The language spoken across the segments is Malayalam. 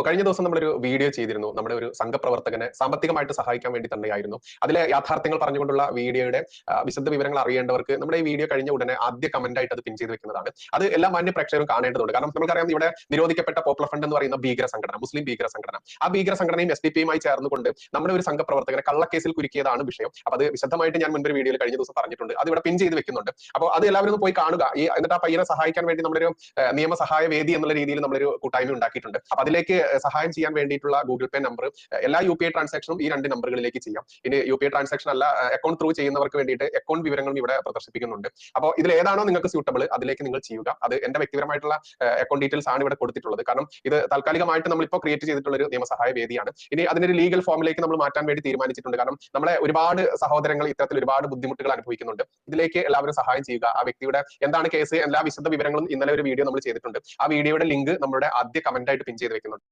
കഴിഞ്ഞ ദിവസം നമ്മളൊരു വീഡിയോ ചെയ്തിരുന്നു. നമ്മുടെ ഒരു സംഘപ്രവർത്തകനെ സാമ്പത്തികമായിട്ട് സഹായിക്കാൻ വേണ്ടി തന്നെയായിരുന്നു. അതിലെ യാഥാർത്ഥ്യങ്ങൾ പറഞ്ഞുകൊണ്ടുള്ള വീഡിയോയുടെ വിശദ വിവരങ്ങൾ അറിയേണ്ടവർക്ക് നമ്മുടെ ഈ വീഡിയോ കഴിഞ്ഞ ഉടനെ ആദ്യ കമന്റ് ആയിട്ട് അത് പിൻ ചെയ്ത് വെക്കുന്നതാണ്. അത് എല്ലാ മാന്യ പ്രേക്ഷകരും കാണേണ്ടതുണ്ട്. കാരണം നമുക്കറിയാം, ഇവിടെ നിരോധിക്കപ്പെട്ട പോപ്പുലർ ഫ്രണ്ട് എന്ന് പറയുന്ന ഭീകര സംഘടന, മുസ്ലിം ഭീകര സംഘടന, ആ ഭീകര സംഘടനയും SDP ചേർന്നുകൊണ്ട് നമ്മുടെ ഒരു സംഘപ്രവർത്തകനെ കള്ളക്കേസിൽ കുരുക്കിയതാണ് വിഷയം. അപ്പൊ അത് വിശദമായിട്ട് ഞാൻ മുൻപ് വീഡിയോയിൽ കഴിഞ്ഞ ദിവസം പറഞ്ഞിട്ടുണ്ട്. അത് ഇവിടെ പിൻ ചെയ്ത് വെക്കുന്നുണ്ട്. അപ്പോൾ അത് എല്ലാവരും ഒന്ന് പോയി കാണുക. എന്നിട്ട് ആ പയ്യനെ സഹായിക്കാൻ വേണ്ടി നമ്മളൊരു നിയമസഹായ വേദി എന്നുള്ള രീതിയിൽ നമ്മളൊരു കൂട്ടായ്മ ഉണ്ടാക്കിയിട്ടുണ്ട്. അപ്പൊ അതിലേക്ക് സഹായം ചെയ്യാൻ വേണ്ടിയിട്ടുള്ള ഗൂഗിൾ പേ നമ്പർ, എല്ലാ UPI ട്രാൻസാക്ഷനും ഈ 2 നമ്പറുകളിലേക്ക് ചെയ്യാം. ഇനി UPI ട്രാൻസാക്ഷൻ അല്ല, അക്കൗണ്ട് ത്രൂ ചെയ്യുന്നവർക്ക് വേണ്ടിയിട്ട് അക്കൗണ്ട് വിവരങ്ങളും ഇവിടെ പ്രദർശിപ്പിക്കുന്നുണ്ട്. അപ്പോൾ ഇതിൽ ഏതാണോ നിങ്ങൾക്ക് സ്യൂട്ടബിൾ അതിലേക്ക് നിങ്ങൾ ചെയ്യുക. അത് എന്റെ വ്യക്തിപരമായിട്ടുള്ള അക്കൗണ്ട് ഡീറ്റെയിൽസ് ആണ് ഇവിടെ കൊടുത്തിട്ടുള്ളത്. കാരണം ഇത് താൽക്കാലികമായിട്ട് നമ്മളിപ്പോൾ ക്രിയേറ്റ് ചെയ്തിട്ടുള്ള ഒരു നിയമസഹായ വേദിയാണ്. ഇനി അതിനൊരു ലീഗൽ ഫോമിലേക്ക് നമ്മൾ മാറ്റാൻ വേണ്ടി തീരുമാനിച്ചിട്ടുണ്ട്. കാരണം നമ്മളെ ഒരുപാട് സഹോദരങ്ങൾ ഇത്തരത്തിൽ ഒരുപാട് ബുദ്ധിമുട്ടുകൾ അനുഭവിക്കുന്നുണ്ട്. ഇതിലേക്ക് എല്ലാവരും സഹായം ചെയ്യുക. ആ വ്യക്തിയുടെ എന്താണ് കേസ്, എല്ലാ വിശദ വിവരങ്ങളും ഇന്നലെ ഒരു വീഡിയോ നമ്മൾ ചെയ്തിട്ടുണ്ട്. ആ വീഡിയോയുടെ ലിങ്ക് നമ്മുടെ ആദ്യ കമന്റ് ആയിട്ട് പിൻ ചെയ്ത് വെക്കുന്നുണ്ട്.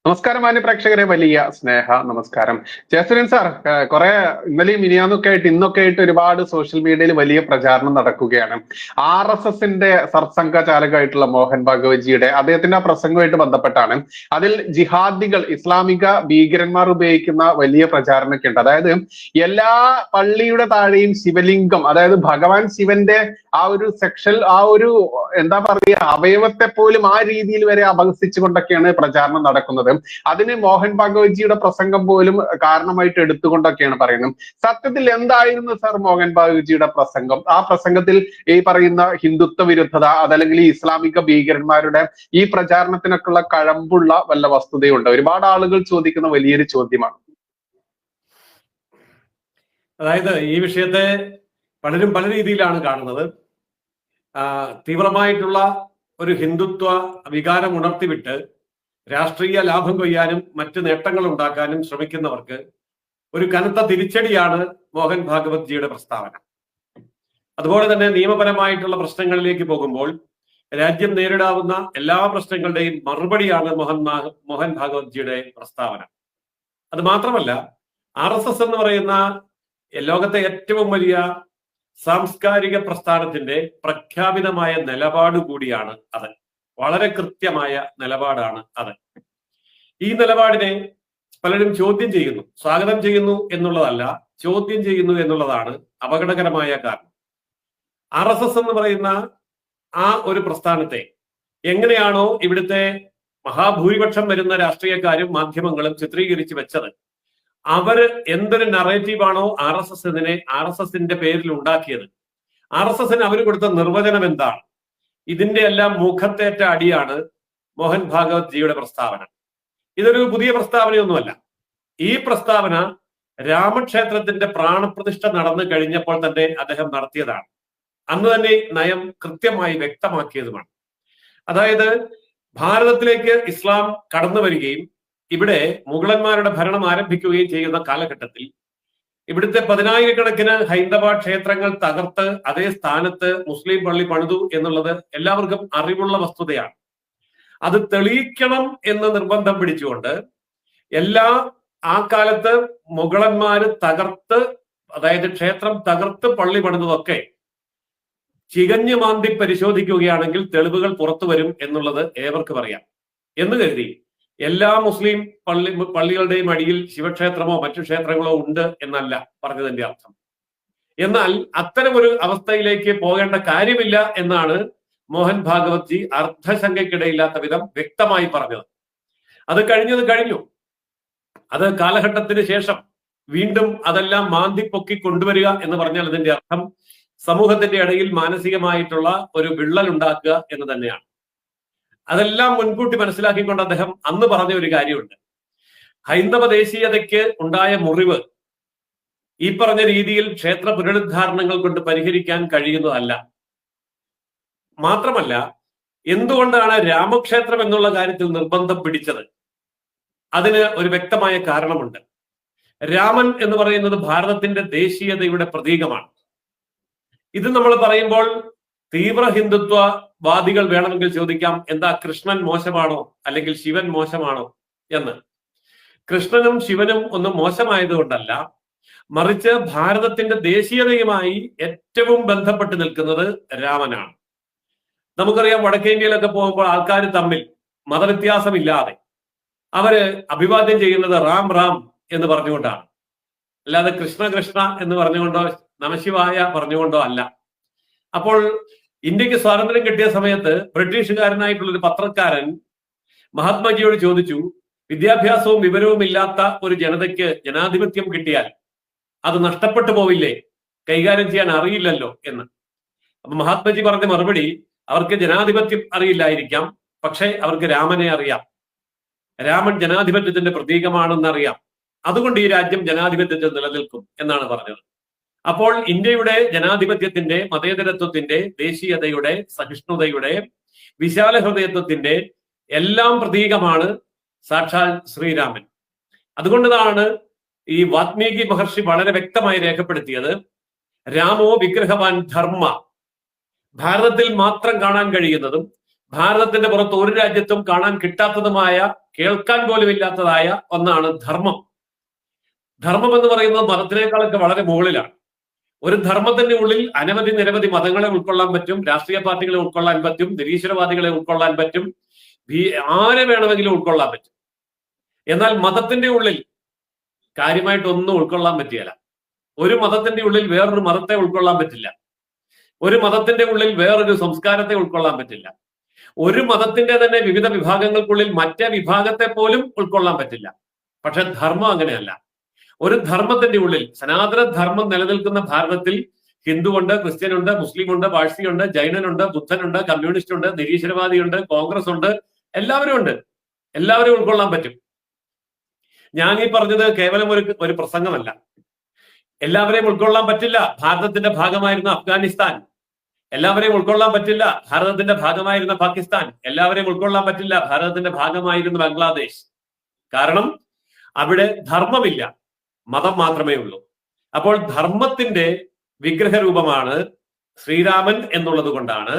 നമസ്കാരം മാന്യ പ്രേക്ഷകരെ, വലിയ സ്നേഹ നമസ്കാരം. ജയസുരൻ സാർ, കുറെ ഇന്നലെയും മിനിയാന്നൊക്കെ ആയിട്ട് ഇന്നൊക്കെ ആയിട്ട് ഒരുപാട് സോഷ്യൽ മീഡിയയിൽ വലിയ പ്രചാരണം നടക്കുകയാണ്. RSSന്റെ സർസംഘ ചാലകമായിട്ടുള്ള മോഹൻ ഭാഗവത്ജിയുടെ അദ്ദേഹത്തിന്റെ ആ പ്രസംഗവുമായിട്ട് ബന്ധപ്പെട്ടാണ്. അതിൽ ജിഹാദികൾ, ഇസ്ലാമിക ഭീകരന്മാർ ഉപയോഗിക്കുന്ന വലിയ പ്രചാരണമൊക്കെ ഉണ്ട്. അതായത് എല്ലാ പള്ളിയുടെ താഴെയും ശിവലിംഗം, അതായത് ഭഗവാൻ ശിവന്റെ ആ ഒരു സെക്ഷൽ, ആ ഒരു എന്താ പറയുക, അവയവത്തെ പോലും ആ രീതിയിൽ വരെ അപഹസിച്ചുകൊണ്ടൊക്കെയാണ് പ്രചാരണം നടക്കുന്നത്. അതിന് മോഹൻ ഭാഗവത്ജിയുടെ പ്രസംഗം പോലും കാരണമായിട്ട് എടുത്തുകൊണ്ടൊക്കെയാണ് പറയുന്നത്. സത്യത്തിൽ എന്തായിരുന്നു സാർ മോഹൻ ഭാഗവത്ജിയുടെ പ്രസംഗം? ആ പ്രസംഗത്തിൽ ഈ പറയുന്ന ഹിന്ദുത്വ വിരുദ്ധത, അതല്ലെങ്കിൽ ഈ ഇസ്ലാമിക ഭീകരന്മാരുടെ ഈ പ്രചാരണത്തിനൊക്കെയുള്ള കഴമ്പുള്ള വല്ല വസ്തുതയുണ്ട്? ഒരുപാട് ആളുകൾ ചോദിക്കുന്ന വലിയൊരു ചോദ്യമാണ്. അതായത് ഈ വിഷയത്തെ പലരും പല രീതിയിലാണ് കാണുന്നത്. തീവ്രമായിട്ടുള്ള ഒരു ഹിന്ദുത്വ വികാരം ഉണർത്തിവിട്ട് രാഷ്ട്രീയ ലാഭം കൊയ്യാനും മറ്റ് നേട്ടങ്ങൾ ഉണ്ടാക്കാനും ശ്രമിക്കുന്നവർക്ക് ഒരു കനത്ത തിരിച്ചടിയാണ് മോഹൻ ഭാഗവത്ജിയുടെ പ്രസ്താവന. അതുപോലെ തന്നെ നിയമപരമായിട്ടുള്ള പ്രശ്നങ്ങളിലേക്ക് പോകുമ്പോൾ രാജ്യം നേരിടാവുന്ന എല്ലാ പ്രശ്നങ്ങളുടെയും മറുപടിയാണ് മോഹൻ ഭാഗവത്ജിയുടെ പ്രസ്താവന. അത് മാത്രമല്ല, RSS എന്ന് പറയുന്ന ലോകത്തെ ഏറ്റവും വലിയ സാംസ്കാരിക പ്രസ്ഥാനത്തിന്റെ പ്രഖ്യാപിതമായ നിലപാട് കൂടിയാണ് അത്. വളരെ കൃത്യമായ നിലപാടാണ് അത്. ഈ നിലപാടിനെ പലരും ചോദ്യം ചെയ്യുന്നു. സ്വാഗതം ചെയ്യുന്നു എന്നുള്ളതല്ല, ചോദ്യം ചെയ്യുന്നു എന്നുള്ളതാണ് അപകടകരമായ കാരണം. RSS എന്ന് പറയുന്ന ആ ഒരു പ്രസ്ഥാനത്തെ എങ്ങനെയാണോ ഇവിടുത്തെ മഹാഭൂരിപക്ഷം വരുന്ന രാഷ്ട്രീയക്കാരും മാധ്യമങ്ങളും ചിത്രീകരിച്ച് വെച്ചത്, അവര് എന്തൊരു നറേറ്റീവാണോ RSSന്റെ പേരിൽ ഉണ്ടാക്കിയത്, RSSന് അവർ കൊടുത്ത നിർവചനം എന്താണ്, ഇതിന്റെ എല്ലാം മുഖത്തേറ്റ അടിയാണ് മോഹൻ ഭാഗവത്ജിയുടെ പ്രസ്താവന. ഇതൊരു പുതിയ പ്രസ്താവനയൊന്നുമല്ല. ഈ പ്രസ്താവന രാമക്ഷേത്രത്തിന്റെ പ്രാണപ്രതിഷ്ഠ നടന്നു കഴിഞ്ഞപ്പോൾ തന്നെ അദ്ദേഹം നടത്തിയതാണ്. അന്ന് തന്നെ നയം കൃത്യമായി വ്യക്തമാക്കിയതുമാണ്. അതായത് ഭാരതത്തിലേക്ക് ഇസ്ലാം കടന്നു വരികയും ഇവിടെ മുഗളന്മാരുടെ ഭരണം ആരംഭിക്കുകയും ചെയ്യുന്ന കാലഘട്ടത്തിൽ ഇവിടുത്തെ 10,000-കണക്കിന് ഹൈന്ദവ ക്ഷേത്രങ്ങൾ തകർത്ത് അതേ സ്ഥാനത്ത് മുസ്ലിം പള്ളി പണിതു എന്നുള്ളത് എല്ലാവർക്കും അറിവുള്ള വസ്തുതയാണ്. അത് തെളിയിക്കണം എന്ന് നിർബന്ധം പിടിച്ചുകൊണ്ട് ആ കാലത്ത് മുഗളന്മാര് തകർത്ത്, അതായത് ക്ഷേത്രം തകർത്ത് പള്ളി പണിതതൊക്കെ ചികഞ്ഞു മാന്തി പരിശോധിക്കുകയാണെങ്കിൽ തെളിവുകൾ പുറത്തു വരും എന്നുള്ളത് ഏവർക്കും അറിയാം. എന്ന് കരുതി എല്ലാ മുസ്ലിം പള്ളികളുടെയും അടിയിൽ ശിവക്ഷേത്രമോ മറ്റു ക്ഷേത്രങ്ങളോ ഉണ്ട് എന്നല്ല പറഞ്ഞതിന്റെ അർത്ഥം. എന്നാൽ അത്തരമൊരു അവസ്ഥയിലേക്ക് പോകേണ്ട കാര്യമില്ല എന്നാണ് മോഹൻ ഭാഗവത്ജി അർദ്ധശങ്കയ്ക്കിടയില്ലാത്ത വിധം വ്യക്തമായി പറഞ്ഞത്. അത് കഴിഞ്ഞു. അത് കാലഘട്ടത്തിന് ശേഷം വീണ്ടും അതെല്ലാം മാന്തിപ്പൊക്കി കൊണ്ടുവരിക എന്ന് പറഞ്ഞാൽ അതിന്റെ അർത്ഥം സമൂഹത്തിന്റെ ഇടയിൽ മാനസികമായിട്ടുള്ള ഒരു വിള്ളൽ ഉണ്ടാക്കുക എന്ന് തന്നെയാണ്. അതെല്ലാം മുൻകൂട്ടി മനസ്സിലാക്കിക്കൊണ്ട് അദ്ദേഹം അന്ന് പറഞ്ഞ ഒരു കാര്യമുണ്ട്. ഹൈന്ദവ ദേശീയതയ്ക്ക് ഉണ്ടായ മുറിവ് ഈ പറഞ്ഞ രീതിയിൽ ക്ഷേത്ര പുനരുദ്ധാരണങ്ങൾ കൊണ്ട് പരിഹരിക്കാൻ കഴിയുന്നതല്ല. മാത്രമല്ല, എന്തുകൊണ്ടാണ് രാമക്ഷേത്രം എന്നുള്ള കാര്യത്തിൽ നിർബന്ധം പിടിച്ചത്? അതിന് ഒരു വ്യക്തമായ കാരണമുണ്ട്. രാമൻ എന്ന് പറയുന്നത് ഭാരതത്തിന്റെ ദേശീയതയുടെ പ്രതീകമാണ്. ഇത് നമ്മൾ പറയുമ്പോൾ തീവ്ര ഹിന്ദുത്വവാദികൾ വേണമെങ്കിൽ ചോദിക്കാം, എന്താ കൃഷ്ണൻ മോശമാണോ അല്ലെങ്കിൽ ശിവൻ മോശമാണോ എന്ന്. കൃഷ്ണനും ശിവനും ഒന്നും മോശമായതുകൊണ്ടല്ല, മറിച്ച് ഭാരതത്തിന്റെ ദേശീയതയുമായി ഏറ്റവും ബന്ധപ്പെട്ട് നിൽക്കുന്നത് രാമനാണ്. നമുക്കറിയാം, വടക്കേ ഇന്ത്യയിലൊക്കെ പോകുമ്പോൾ ആൾക്കാർ തമ്മിൽ മതവ്യത്യാസമില്ലാതെ അവര് അഭിവാദ്യം ചെയ്യുന്നത് റാം റാം എന്ന് പറഞ്ഞുകൊണ്ടാണ്, അല്ലാതെ കൃഷ്ണ കൃഷ്ണ എന്ന് പറഞ്ഞുകൊണ്ടോ നമശിവായ പറഞ്ഞുകൊണ്ടോ അല്ല. അപ്പോൾ ഇന്ത്യക്ക് സ്വാതന്ത്ര്യം കിട്ടിയ സമയത്ത് ബ്രിട്ടീഷുകാരനായിട്ടുള്ള ഒരു പത്രക്കാരൻ മഹാത്മാജിയോട് ചോദിച്ചു, വിദ്യാഭ്യാസവും വിവരവും ഇല്ലാത്ത ഒരു ജനതയ്ക്ക് ജനാധിപത്യം കിട്ടിയാൽ അത് നഷ്ടപ്പെട്ടു പോവില്ലേ, കൈകാര്യം ചെയ്യാൻ അറിയില്ലല്ലോ എന്ന്. അപ്പൊ മഹാത്മജി പറഞ്ഞ മറുപടി, അവർക്ക് ജനാധിപത്യം അറിയില്ലായിരിക്കാം, പക്ഷേ അവർക്ക് രാമനെ അറിയാം, രാമൻ ജനാധിപത്യത്തിന്റെ പ്രതീകമാണെന്നറിയാം, അതുകൊണ്ട് ഈ രാജ്യം ജനാധിപത്യത്തിൽ നിലനിൽക്കും എന്നാണ് പറഞ്ഞത്. അപ്പോൾ ഇന്ത്യയുടെ ജനാധിപത്യത്തിന്റെ, മതേതരത്വത്തിന്റെ, ദേശീയതയുടെ, സഹിഷ്ണുതയുടെ, വിശാല ഹൃദയത്വത്തിന്റെ എല്ലാം പ്രതീകമാണ് സാക്ഷാൽ ശ്രീരാമൻ. അതുകൊണ്ടാണ് ഈ വാത്മീകി മഹർഷി വളരെ വ്യക്തമായി രേഖപ്പെടുത്തിയത്, രാമോ വിഗ്രഹവാൻ ധർമ്മ, ഭാരതത്തിൽ മാത്രം കാണാൻ കഴിയുന്നതും ഭാരതത്തിന്റെ പുറത്ത് ഒരു രാജ്യത്തും കാണാൻ കിട്ടാത്തതുമായ, കേൾക്കാൻ പോലും ഇല്ലാത്തതായ ഒന്നാണ് ധർമ്മം. ധർമ്മം എന്ന് പറയുന്നത് മതത്തിനേക്കാളൊക്കെ വളരെ മുകളിലാണ്. ഒരു ധർമ്മത്തിന്റെ ഉള്ളിൽ അനവധി നിരവധി മതങ്ങളെ ഉൾക്കൊള്ളാൻ പറ്റും, രാഷ്ട്രീയ പാർട്ടികളെ ഉൾക്കൊള്ളാൻ പറ്റും, നിരീശ്വരവാദികളെ ഉൾക്കൊള്ളാൻ പറ്റും, ആരെ വേണമെങ്കിലും ഉൾക്കൊള്ളാൻ പറ്റും. എന്നാൽ മതത്തിന്റെ ഉള്ളിൽ കാര്യമായിട്ടൊന്നും ഉൾക്കൊള്ളാൻ പറ്റിയല്ല. ഒരു മതത്തിന്റെ ഉള്ളിൽ വേറൊരു മതത്തെ ഉൾക്കൊള്ളാൻ പറ്റില്ല. ഒരു മതത്തിന്റെ ഉള്ളിൽ വേറൊരു സംസ്കാരത്തെ ഉൾക്കൊള്ളാൻ പറ്റില്ല. ഒരു മതത്തിന്റെ തന്നെ വിവിധ വിഭാഗങ്ങൾക്കുള്ളിൽ മറ്റേ വിഭാഗത്തെ പോലും ഉൾക്കൊള്ളാൻ പറ്റില്ല. പക്ഷെ ധർമ്മം അങ്ങനെയല്ല. ഒരു ധർമ്മത്തിന്റെ ഉള്ളിൽ, സനാതന ധർമ്മം നിലനിൽക്കുന്ന ഭാരതത്തിൽ ഹിന്ദുവുണ്ട്, ക്രിസ്ത്യനുണ്ട്, മുസ്ലിമുണ്ട്, പാഴ്സിയുണ്ട്, ജൈനനുണ്ട്, ബുദ്ധനുണ്ട്, കമ്മ്യൂണിസ്റ്റ് ഉണ്ട്, നിരീശ്വരവാദിയുണ്ട്, കോൺഗ്രസ് ഉണ്ട്, എല്ലാവരും ഉണ്ട്. എല്ലാവരും ഉൾക്കൊള്ളാൻ പറ്റും. ഞാൻ ഈ പറഞ്ഞത് കേവലം ഒരു പ്രസംഗമല്ല. എല്ലാവരെയും ഉൾക്കൊള്ളാൻ പറ്റില്ല. ഭാരതത്തിന്റെ ഭാഗമായിരുന്ന അഫ്ഗാനിസ്ഥാൻ, എല്ലാവരെയും ഉൾക്കൊള്ളാൻ പറ്റില്ല. ഭാരതത്തിന്റെ ഭാഗമായിരുന്ന പാകിസ്ഥാൻ, എല്ലാവരെയും ഉൾക്കൊള്ളാൻ പറ്റില്ല. ഭാരതത്തിന്റെ ഭാഗമായിരുന്ന ബംഗ്ലാദേശ്. കാരണം അവിടെ ധർമ്മമില്ല, മതം മാത്രമേ ഉള്ളൂ. അപ്പോൾ ധർമ്മത്തിന്റെ വിഗ്രഹരൂപമാണ് ശ്രീരാമൻ എന്നുള്ളത് കൊണ്ടാണ്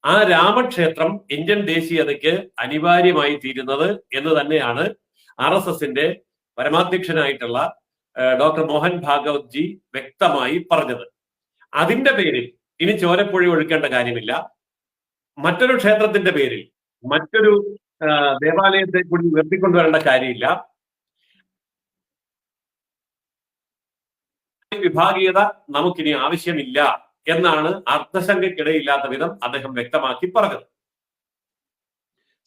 ആ രാമക്ഷേത്രം ഇന്ത്യൻ ദേശീയതയ്ക്ക് അനിവാര്യമായി തീരുന്നത് എന്ന് തന്നെയാണ് RSSന്റെ പരമാധ്യക്ഷനായിട്ടുള്ള ഡോക്ടർ മോഹൻ ഭാഗവത് ജി വ്യക്തമായി പറഞ്ഞത്. അതിന്റെ പേരിൽ ഇനി ചോരപ്പുഴ ഒഴുക്കേണ്ട കാര്യമില്ല. മറ്റൊരു ക്ഷേത്രത്തിന്റെ പേരിൽ മറ്റൊരു ദേവാലയത്തെ കൂടി ഉയർത്തിക്കൊണ്ടുവരേണ്ട കാര്യമില്ല. വിഭാഗീയത നമുക്കിനി ആവശ്യമില്ല എന്നാണ് അർത്ഥശങ്കയ്ക്കിടയില്ലാത്ത വിധം അദ്ദേഹം വ്യക്തമാക്കി പറഞ്ഞത്.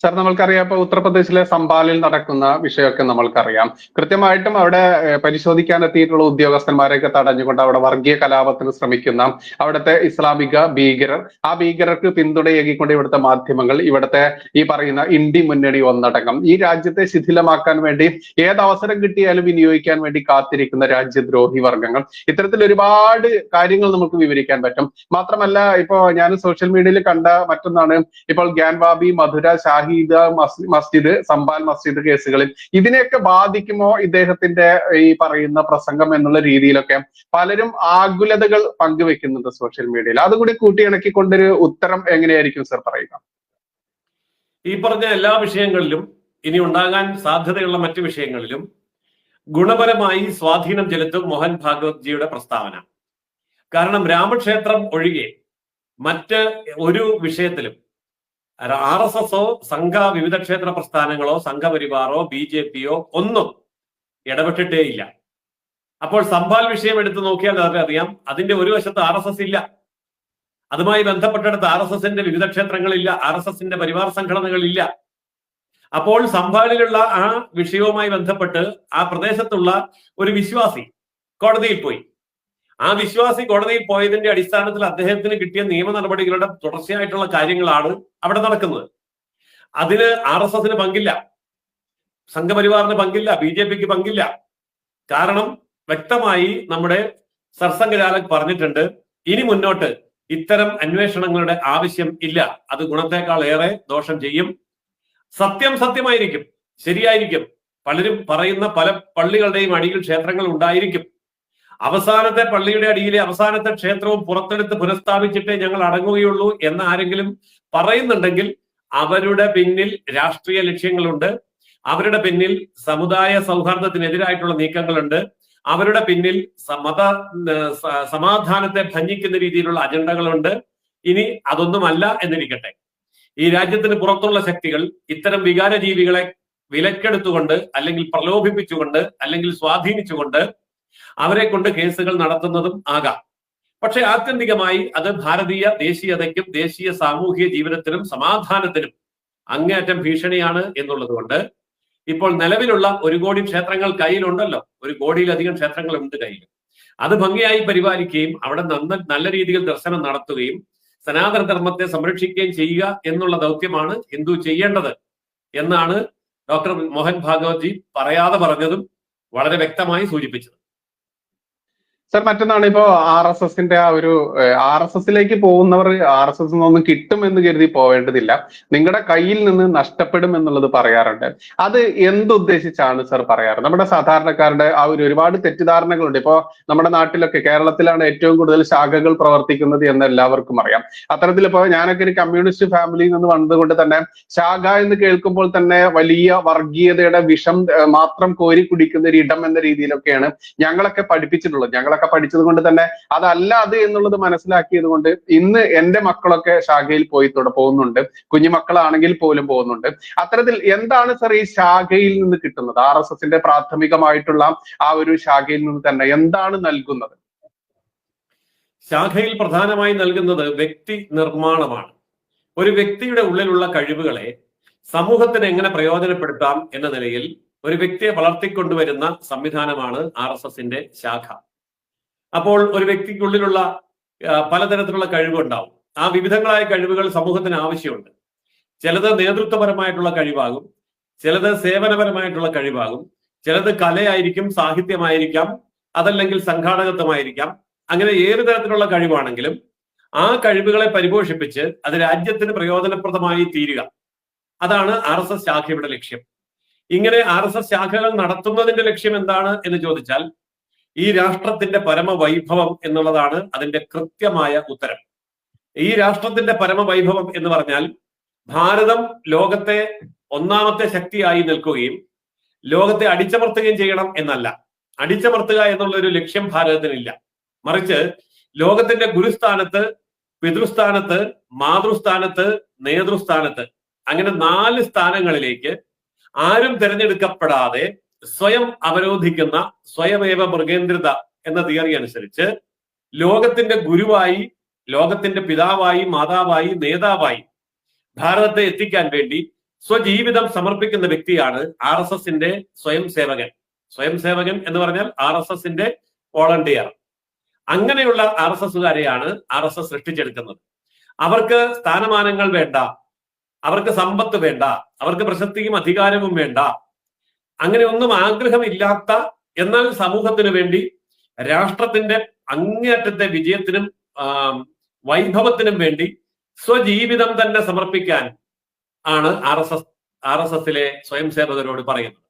സാർ, നമ്മൾക്കറിയാം, ഇപ്പൊ ഉത്തർപ്രദേശിലെ സംബാലിൽ നടക്കുന്ന വിഷയമൊക്കെ നമ്മൾക്കറിയാം. കൃത്യമായിട്ടും അവിടെ പരിശോധിക്കാൻ എത്തിയിട്ടുള്ള ഉദ്യോഗസ്ഥന്മാരെയൊക്കെ തടഞ്ഞുകൊണ്ട് അവിടെ വർഗീയ കലാപത്തിന് ശ്രമിക്കുന്ന അവിടുത്തെ ഇസ്ലാമിക ഭീകരർ, ആ ഭീകരർക്ക് പിന്തുണയേകിക്കൊണ്ട് ഇവിടുത്തെ മാധ്യമങ്ങൾ, ഇവിടുത്തെ ഈ പറയുന്ന ഇന്ത്യ മുന്നണി ഒന്നടങ്കം ഈ രാജ്യത്തെ ശിഥിലമാക്കാൻ വേണ്ടി ഏത് അവസരം കിട്ടിയാലും വിനിയോഗിക്കാൻ വേണ്ടി കാത്തിരിക്കുന്ന രാജ്യദ്രോഹി വർഗങ്ങൾ, ഇത്തരത്തിൽ ഒരുപാട് കാര്യങ്ങൾ നമുക്ക് വിവരിക്കാൻ പറ്റും. മാത്രമല്ല, ഇപ്പോ ഞാൻ സോഷ്യൽ മീഡിയയിൽ കണ്ട മറ്റൊന്നാണ്, ഇപ്പോൾ ഗ്യാൻവാബി, മധുര, ഷാഹി മസ്ജിദ്, സംബാൽ മസ്ജിദ് കേസുകളിൽ ഇതിനെയൊക്കെ ബാധിക്കുമോ ഇദ്ദേഹത്തിന്റെ ഈ പറയുന്ന പ്രസംഗം എന്നുള്ള രീതിയിലൊക്കെ പലരും ആകുലതകൾ പങ്കുവെക്കുന്നുണ്ട് സോഷ്യൽ മീഡിയയിൽ. അതുകൂടി കൂട്ടിയിണക്കിക്കൊണ്ടൊരു ഉത്തരം എങ്ങനെയായിരിക്കും സർ പറയുക? ഈ പറഞ്ഞ എല്ലാ വിഷയങ്ങളിലും, ഇനി ഉണ്ടാകാൻ സാധ്യതയുള്ള മറ്റു വിഷയങ്ങളിലും ഗുണപരമായി സ്വാധീനം ചെലുത്തും മോഹൻ ഭാഗവത് ജിയുടെ പ്രസ്താവന. കാരണം രാമക്ഷേത്രം ഒഴികെ മറ്റ് ഒരു വിഷയത്തിലും RSSോ വിവിധ ക്ഷേത്ര പ്രസ്ഥാനങ്ങളോ സംഘപരിവാറോ BJPയോ ഒന്നും ഇടപെട്ടിട്ടേ ഇല്ല. അപ്പോൾ സംബാൽ വിഷയം എടുത്തു നോക്കിയാൽ അറിയാം, അതിന്റെ ഒരു വശത്ത് RSS ഇല്ല. അതുമായി ബന്ധപ്പെട്ടെടുത്ത് RSSന്റെ വിവിധ ക്ഷേത്രങ്ങളില്ല, RSSന്റെ പരിവാർ സംഘടനകളില്ല. അപ്പോൾ സംബാലിലുള്ള ആ വിഷയവുമായി ബന്ധപ്പെട്ട് ആ പ്രദേശത്തുള്ള ഒരു വിശ്വാസി കോടതിയിൽ പോയി. ആ വിശ്വാസി കോടതിയിൽ പോയതിന്റെ അടിസ്ഥാനത്തിൽ അദ്ദേഹത്തിന് കിട്ടിയ നിയമ നടപടികളുടെ തുടർച്ചയായിട്ടുള്ള കാര്യങ്ങളാണ് അവിടെ നടക്കുന്നത്. അതിന് RSSന് പങ്കില്ല, സംഘപരിവാറിന് പങ്കില്ല, BJPക്ക് പങ്കില്ല. കാരണം വ്യക്തമായി നമ്മുടെ സർസംഘചാലക് പറഞ്ഞിട്ടുണ്ട്, ഇനി മുന്നോട്ട് ഇത്തരം അന്വേഷണങ്ങളുടെ ആവശ്യം ഇല്ല, അത് ഗുണത്തെക്കാൾ ഏറെ ദോഷം ചെയ്യും. സത്യം സത്യമായിരിക്കും, ശരിയായിരിക്കും. പലരും പറയുന്ന പല പള്ളികളുടെയും അടിയിൽ ക്ഷേത്രങ്ങൾ ഉണ്ടായിരിക്കും. അവസാനത്തെ പള്ളിയുടെ അടിയിലെ അവസാനത്തെ ക്ഷേത്രവും പുറത്തെടുത്ത് പുനഃസ്ഥാപിച്ചിട്ടേ ഞങ്ങൾ അടങ്ങുകയുള്ളൂ എന്ന് ആരെങ്കിലും പറയുന്നുണ്ടെങ്കിൽ അവരുടെ പിന്നിൽ രാഷ്ട്രീയ ലക്ഷ്യങ്ങളുണ്ട്, അവരുടെ പിന്നിൽ സമുദായ സൗഹാർദ്ദത്തിനെതിരായിട്ടുള്ള നീക്കങ്ങളുണ്ട്, അവരുടെ പിന്നിൽ സമാധാനത്തെ ഭഞ്ജിക്കുന്ന രീതിയിലുള്ള അജണ്ടകളുണ്ട്. ഇനി അതൊന്നുമല്ല എന്നിരിക്കട്ടെ, ഈ രാജ്യത്തിന് പുറത്തുള്ള ശക്തികൾ ഇത്തരം വികാരജീവികളെ വിലക്കെടുത്തുകൊണ്ട് അല്ലെങ്കിൽ പ്രലോഭിപ്പിച്ചുകൊണ്ട് അല്ലെങ്കിൽ സ്വാധീനിച്ചുകൊണ്ട് അവരെ കൊണ്ട് കേസുകൾ നടത്തുന്നതും ആകാം. പക്ഷെ ആത്യന്തികമായി അത് ഭാരതീയ ദേശീയതയ്ക്കും ദേശീയ സാമൂഹിക ജീവിതത്തിനും സമാധാനത്തിനും അങ്ങേയറ്റം ഭീഷണിയാണ് എന്നുള്ളത് കൊണ്ട് ഇപ്പോൾ നിലവിലുള്ള 1 കോടി ക്ഷേത്രങ്ങൾ കയ്യിലുണ്ടല്ലോ, 1 കോടിയിലധികം ക്ഷേത്രങ്ങളുണ്ട് കയ്യിൽ. അത് ഭംഗിയായി പരിപാലിക്കുകയും അവിടെ നല്ല രീതിയിൽ ദർശനം നടത്തുകയും സനാതന ധർമ്മത്തെ സംരക്ഷിക്കുകയും ചെയ്യുക എന്നുള്ള ദൗത്യമാണ് ഹിന്ദു ചെയ്യേണ്ടത് എന്നാണ് ഡോക്ടർ മോഹൻ ഭാഗവത്ജി പറയാതെ പറഞ്ഞതും വളരെ വ്യക്തമായി സൂചിപ്പിച്ചത്. സർ, മറ്റൊന്നാണ് ഇപ്പോ RSSന്റെ ആ ഒരു RSSലേക്ക് പോകുന്നവർ RSS നിന്നൊന്നും കിട്ടും എന്ന് കരുതി പോവേണ്ടതില്ല, നിങ്ങളുടെ കയ്യിൽ നിന്ന് നഷ്ടപ്പെടും എന്നുള്ളത് പറയാറുണ്ട്. അത് എന്തുദ്ദേശിച്ചാണ് സർ പറയാറ്? നമ്മുടെ സാധാരണക്കാരുടെ ആ ഒരു ഒരുപാട് തെറ്റിദ്ധാരണകളുണ്ട്. ഇപ്പോ നമ്മുടെ നാട്ടിലൊക്കെ കേരളത്തിലാണ് ഏറ്റവും കൂടുതൽ ശാഖകൾ പ്രവർത്തിക്കുന്നത് എന്ന് എല്ലാവർക്കും അറിയാം. അത്തരത്തിൽ ഇപ്പോ ഞാനൊക്കെ ഒരു കമ്മ്യൂണിസ്റ്റ് ഫാമിലിയിൽ നിന്ന് വന്നതുകൊണ്ട് തന്നെ ശാഖ എന്ന് കേൾക്കുമ്പോൾ തന്നെ വലിയ വർഗീയതയുടെ വിഷം മാത്രം കോരി കുടിക്കുന്ന ഒരു ഇടം എന്ന രീതിയിലൊക്കെയാണ് ഞങ്ങളൊക്കെ പഠിപ്പിച്ചിട്ടുള്ളത്. ഞങ്ങളൊക്കെ പഠിച്ചത് കൊണ്ട് തന്നെ അതല്ല അത് എന്നുള്ളത് മനസ്സിലാക്കിയത് കൊണ്ട് ഇന്ന് എന്റെ മക്കളൊക്കെ ശാഖയിൽ പോകുന്നുണ്ട്, കുഞ്ഞുമക്കളാണെങ്കിൽ പോലും പോകുന്നുണ്ട്. അത്തരത്തിൽ എന്താണ് സർ ഈ ശാഖയിൽ നിന്ന് കിട്ടുന്നത്? RSSന്റെ പ്രാഥമികമായിട്ടുള്ള ആ ഒരു ശാഖയിൽ നിന്ന് തന്നെ എന്താണ് നൽകുന്നത്? ശാഖയിൽ പ്രധാനമായി നൽകുന്നത് വ്യക്തി നിർമ്മാണമാണ്. ഒരു വ്യക്തിയുടെ ഉള്ളിലുള്ള കഴിവുകളെ സമൂഹത്തിന് എങ്ങനെ പ്രയോജനപ്പെടുത്താം എന്ന നിലയിൽ ഒരു വ്യക്തിയെ വളർത്തിക്കൊണ്ടുവരുന്ന സംവിധാനമാണ് RSSന്റെ ശാഖ. അപ്പോൾ ഒരു വ്യക്തിക്കുള്ളിലുള്ള പലതരത്തിലുള്ള കഴിവുണ്ടാവും. ആ വിവിധങ്ങളായ കഴിവുകൾ സമൂഹത്തിന് ആവശ്യമുണ്ട്. ചിലത് നേതൃത്വപരമായിട്ടുള്ള കഴിവാകും, ചിലത് സേവനപരമായിട്ടുള്ള കഴിവാകും, ചിലത് കലയായിരിക്കും, സാഹിത്യമായിരിക്കാം, അതല്ലെങ്കിൽ സംഘാടകത്വമായിരിക്കാം. അങ്ങനെ ഏത് തരത്തിലുള്ള കഴിവാണെങ്കിലും ആ കഴിവുകളെ പരിപോഷിപ്പിച്ച് അത് രാജ്യത്തിന് പ്രയോജനപ്രദമായി തീരുക, അതാണ് RSS ശാഖയുടെ ലക്ഷ്യം. ഇങ്ങനെ RSS ശാഖകൾ നടത്തുന്നതിന്റെ ലക്ഷ്യം എന്താണ് എന്ന് ചോദിച്ചാൽ ഈ രാഷ്ട്രത്തിന്റെ പരമവൈഭവം എന്നുള്ളതാണ് അതിന്റെ കൃത്യമായ ഉത്തരം. ഈ രാഷ്ട്രത്തിന്റെ പരമവൈഭവം എന്ന് പറഞ്ഞാൽ ഭാരതം ലോകത്തെ 1ാമത്തെ ശക്തിയായി നിൽക്കുകയും ലോകത്തെ അടിച്ചമർത്തുകയും ചെയ്യണം എന്നല്ല. അടിച്ചമർത്തുക എന്നുള്ള ഒരു ലക്ഷ്യം ഭാരതത്തിനില്ല. മറിച്ച് ലോകത്തിന്റെ ഗുരുസ്ഥാനത്ത്, പിതൃസ്ഥാനത്ത്, മാതൃസ്ഥാനത്ത്, നേതൃസ്ഥാനത്ത്, അങ്ങനെ 4 സ്ഥാനങ്ങളിലേക്ക് ആരും തിരഞ്ഞെടുക്കപ്പെടാതെ സ്വയം അവരോധിക്കുന്ന സ്വയമേവ മൃഗേന്ദ്രത എന്ന തിയറി അനുസരിച്ച് ലോകത്തിന്റെ ഗുരുവായി, ലോകത്തിന്റെ പിതാവായി, മാതാവായി, നേതാവായി ഭാരതത്തെ എത്തിക്കാൻ വേണ്ടി സ്വജീവിതം സമർപ്പിക്കുന്ന വ്യക്തിയാണ് RSSന്റെ സ്വയം സേവകൻ. സ്വയം സേവകൻ എന്ന് പറഞ്ഞാൽ RSSന്റെ വോളണ്ടിയർ. അങ്ങനെയുള്ള RSSകാരെയാണ് RSS സൃഷ്ടിച്ചെടുക്കുന്നത്. അവർക്ക് സ്ഥാനമാനങ്ങൾ വേണ്ട, അവർക്ക് സമ്പത്ത് വേണ്ട, അവർക്ക് പ്രശസ്തിയും അധികാരവും വേണ്ട, അങ്ങനെ ഒന്നും ആഗ്രഹമില്ലാത്ത, എന്നാൽ സമൂഹത്തിന് വേണ്ടി രാഷ്ട്രത്തിന്റെ അങ്ങേയറ്റത്തെ വിജയത്തിനും വൈഭവത്തിനും വേണ്ടി സ്വജീവിതം തന്നെ സമർപ്പിക്കാൻ ആണ് RSSലെ സ്വയം സേവകരോട് പറയുന്നത്.